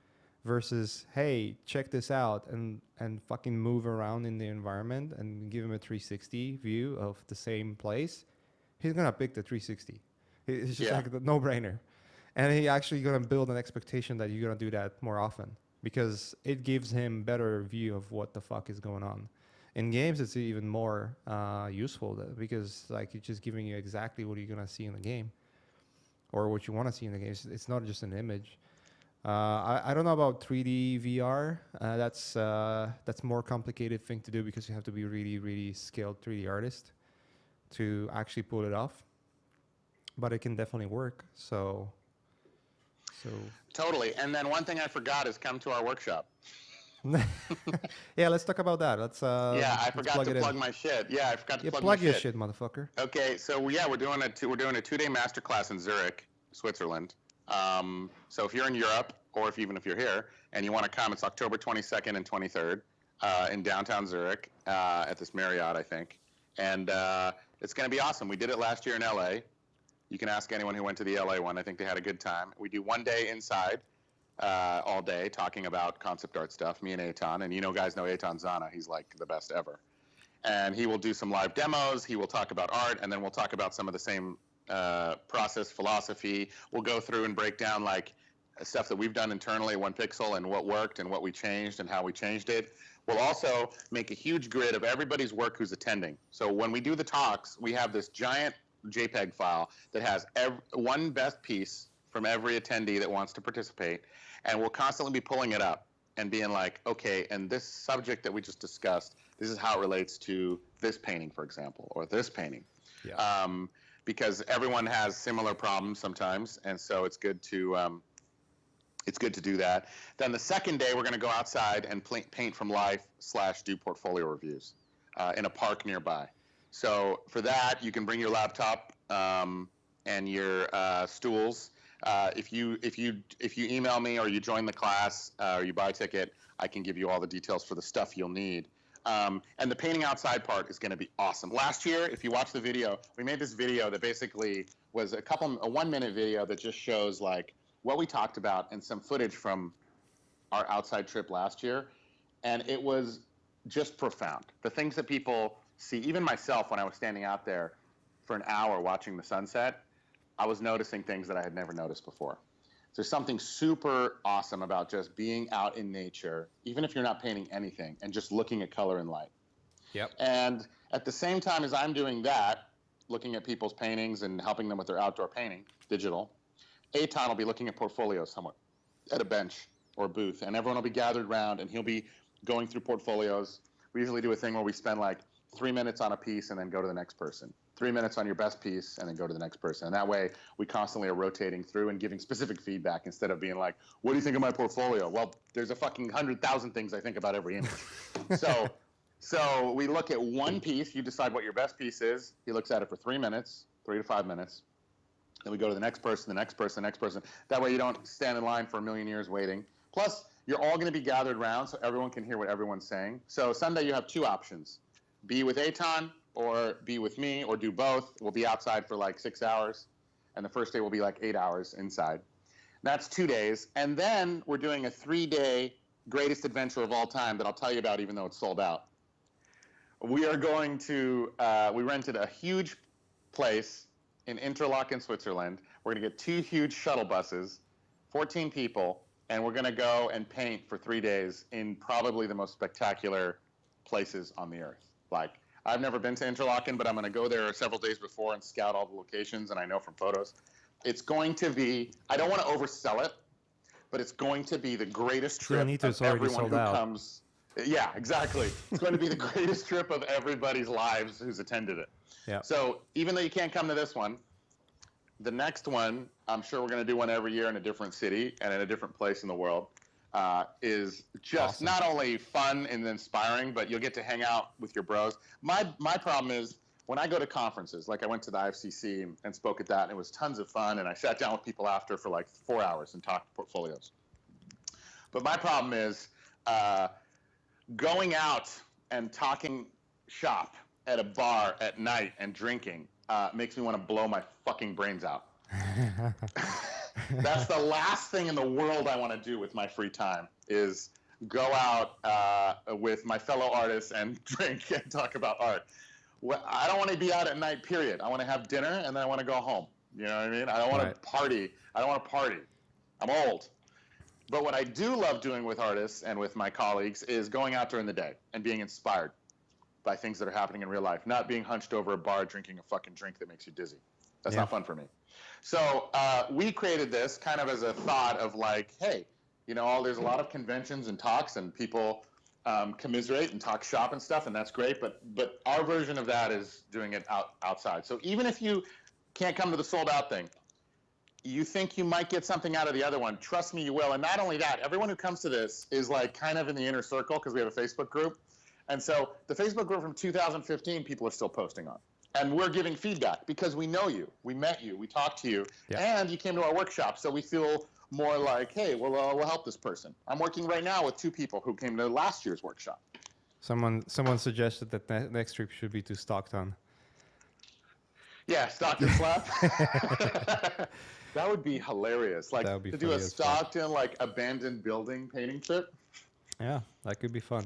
versus, hey, check this out and fucking move around in the environment and give him a 360 view of the same place, he's gonna pick the 360. It's just Yeah. like a no-brainer. And he actually gonna build an expectation that you're gonna do that more often because it gives him better view of what the fuck is going on. In games, it's even more useful because like it's just giving you exactly what you're gonna see in the game or what you want to see in the game. It's not just an image. I don't know about 3D VR. That's more complicated thing to do because you have to be really really skilled 3D artist to actually pull it off. But it can definitely work. So Totally. And then one thing I forgot is come to our workshop. yeah, let's talk about that. Yeah, I Let's forgot plug to it in. plug my shit. Yeah, I forgot to Yeah, plug plug my your shit. shit, motherfucker. Okay, so yeah, we're doing a 2-day masterclass in Zurich, Switzerland. So if you're in Europe or even if you're here and you want to come, it's October 22nd and 23rd in downtown Zurich at this Marriott, I think, and it's going to be awesome. We did it last year in LA. You can ask anyone who went to the LA one. I think they had a good time. We do one day inside. All day talking about concept art stuff, me and Eitan. And guys know Eitan Zana. He's like the best ever. And he will do some live demos. He will talk about art, and then we'll talk about some of the same process philosophy. We'll go through and break down like stuff that we've done internally at One Pixel and what worked and what we changed and how we changed it. We'll also make a huge grid of everybody's work who's attending. So when we do the talks, we have this giant JPEG file that has one best piece from every attendee that wants to participate. And we'll constantly be pulling it up and being like, okay, and this subject that we just discussed, this is how it relates to this painting, for example, or this painting. Yeah. Because everyone has similar problems sometimes, and so it's good to do that. Then the second day, we're going to go outside and paint from life / do portfolio reviews in a park nearby. So for that, you can bring your laptop and your stools. If you email me or you join the class or you buy a ticket, I can give you all the details for the stuff you'll need. And the painting outside part is going to be awesome. Last year, if you watch the video, we made this video that basically was a 1-minute video that just shows like what we talked about and some footage from our outside trip last year. And it was just profound. The things that people see, even myself, when I was standing out there for an hour watching the sunset, I was noticing things that I had never noticed before. There's something super awesome about just being out in nature, even if you're not painting anything, and just looking at color and light. Yep. And at the same time as I'm doing that, looking at people's paintings and helping them with their outdoor painting, digital, Eitan will be looking at portfolios somewhere at a bench or a booth, and everyone will be gathered around, and he'll be going through portfolios. We usually do a thing where we spend like 3 minutes on a piece and then go to the next person. 3 minutes on your best piece and then go to the next person. And that way we constantly are rotating through and giving specific feedback instead of being like, what do you think of my portfolio? Well, there's a fucking 100,000 things I think about every image. So we look at one piece, you decide what your best piece is. He looks at it for 3 minutes, 3 to 5 minutes. Then we go to the next person, the next person, the next person. That way you don't stand in line for a million years waiting. Plus, You're all going to be gathered around so everyone can hear what everyone's saying. So Sunday you have two options: be with Aton or be with me, or do both. We'll be outside for like 6 hours, and the first day will be like 8 hours inside. That's 2 days, and then we're doing a 3-day greatest adventure of all time that I'll tell you about, even though it's sold out. We are going to. We rented a huge place in Interlaken, Switzerland. We're going to get 2 huge shuttle buses, 14 people, and we're going to go and paint for 3 days in probably the most spectacular places on the earth. Like, I've never been to Interlaken, but I'm going to go there several days before and scout all the locations, and I know from photos. It's going to be, I don't want to oversell it, but it's going to be the greatest trip of everyone who comes. Yeah, exactly. It's going to be the greatest trip of everybody's lives who's attended it. Yeah. So even though you can't come to this one, the next one, I'm sure we're going to do one every year in a different city and in a different place in the world, is just awesome. Not only fun and inspiring, but you'll get to hang out with your bros. My problem is when I go to conferences, like I went to the IFCC and spoke at that, and it was tons of fun, and I sat down with people after for like 4 hours and talked portfolios. But my problem is going out and talking shop at a bar at night and drinking makes me want to blow my fucking brains out. That's the last thing in the world I want to do with my free time, is go out with my fellow artists and drink and talk about art. Well, I don't want to be out at night, period. I want to have dinner, and then I want to go home. You know what I mean? I don't want to party. I don't want to party. I'm old. But what I do love doing with artists and with my colleagues is going out during the day and being inspired by things that are happening in real life, not being hunched over a bar drinking a fucking drink that makes you dizzy. That's not fun for me. So we created this kind of as a thought of like, hey, you know, there's a lot of conventions and talks and people commiserate and talk shop and stuff, and that's great. But our version of that is doing it outside. So even if you can't come to the sold out thing, you think you might get something out of the other one, trust me, you will. And not only that, everyone who comes to this is like kind of in the inner circle because we have a Facebook group. And so the Facebook group from 2015, people are still posting on. And we're giving feedback because we know you, we met you, we talked to you, and you came to our workshop. So we feel more like, hey, well, we'll help this person. I'm working right now with 2 people who came to last year's workshop. Someone suggested that next trip should be to Stockton. Yeah, Stockton Slap. That would be hilarious. Like to do a Stockton like abandoned building painting trip. Yeah, that could be fun.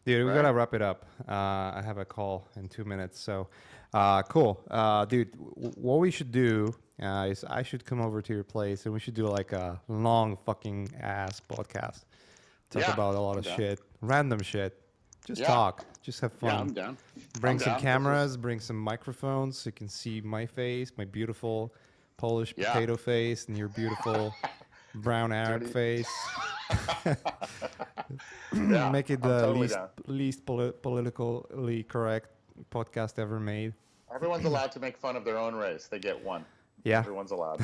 Dude, we gotta wrap it up. I have a call in 2 minutes, so cool. Dude, what we should do is I should come over to your place and we should do like a long fucking ass podcast. Talk about a lot of shit, random shit. Just talk, just have fun. Yeah, I'm down. Bring some cameras, bring some microphones so you can see my face, my beautiful Polish potato face, and your beautiful brown Arab face. Make it the least politically correct podcast ever made. Everyone's allowed to make fun of their own race. They get one. Yeah. Everyone's allowed.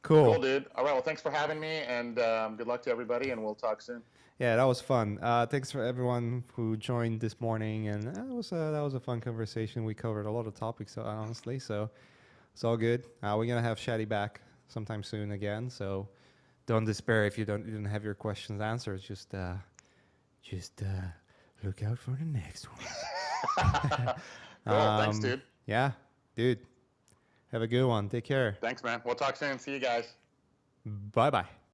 Cool. Cool, dude. All right. Well, thanks for having me, and good luck to everybody, and we'll talk soon. Yeah, that was fun. Thanks for everyone who joined this morning, and that was a fun conversation. We covered a lot of topics, honestly, so it's all good. We're gonna have Shaddy back sometime soon again, so don't despair if you didn't have your questions answered. Just look out for the next one. Cool. Thanks, dude. Yeah, dude. Have a good one. Take care. Thanks, man. We'll talk soon. See you guys. Bye-bye.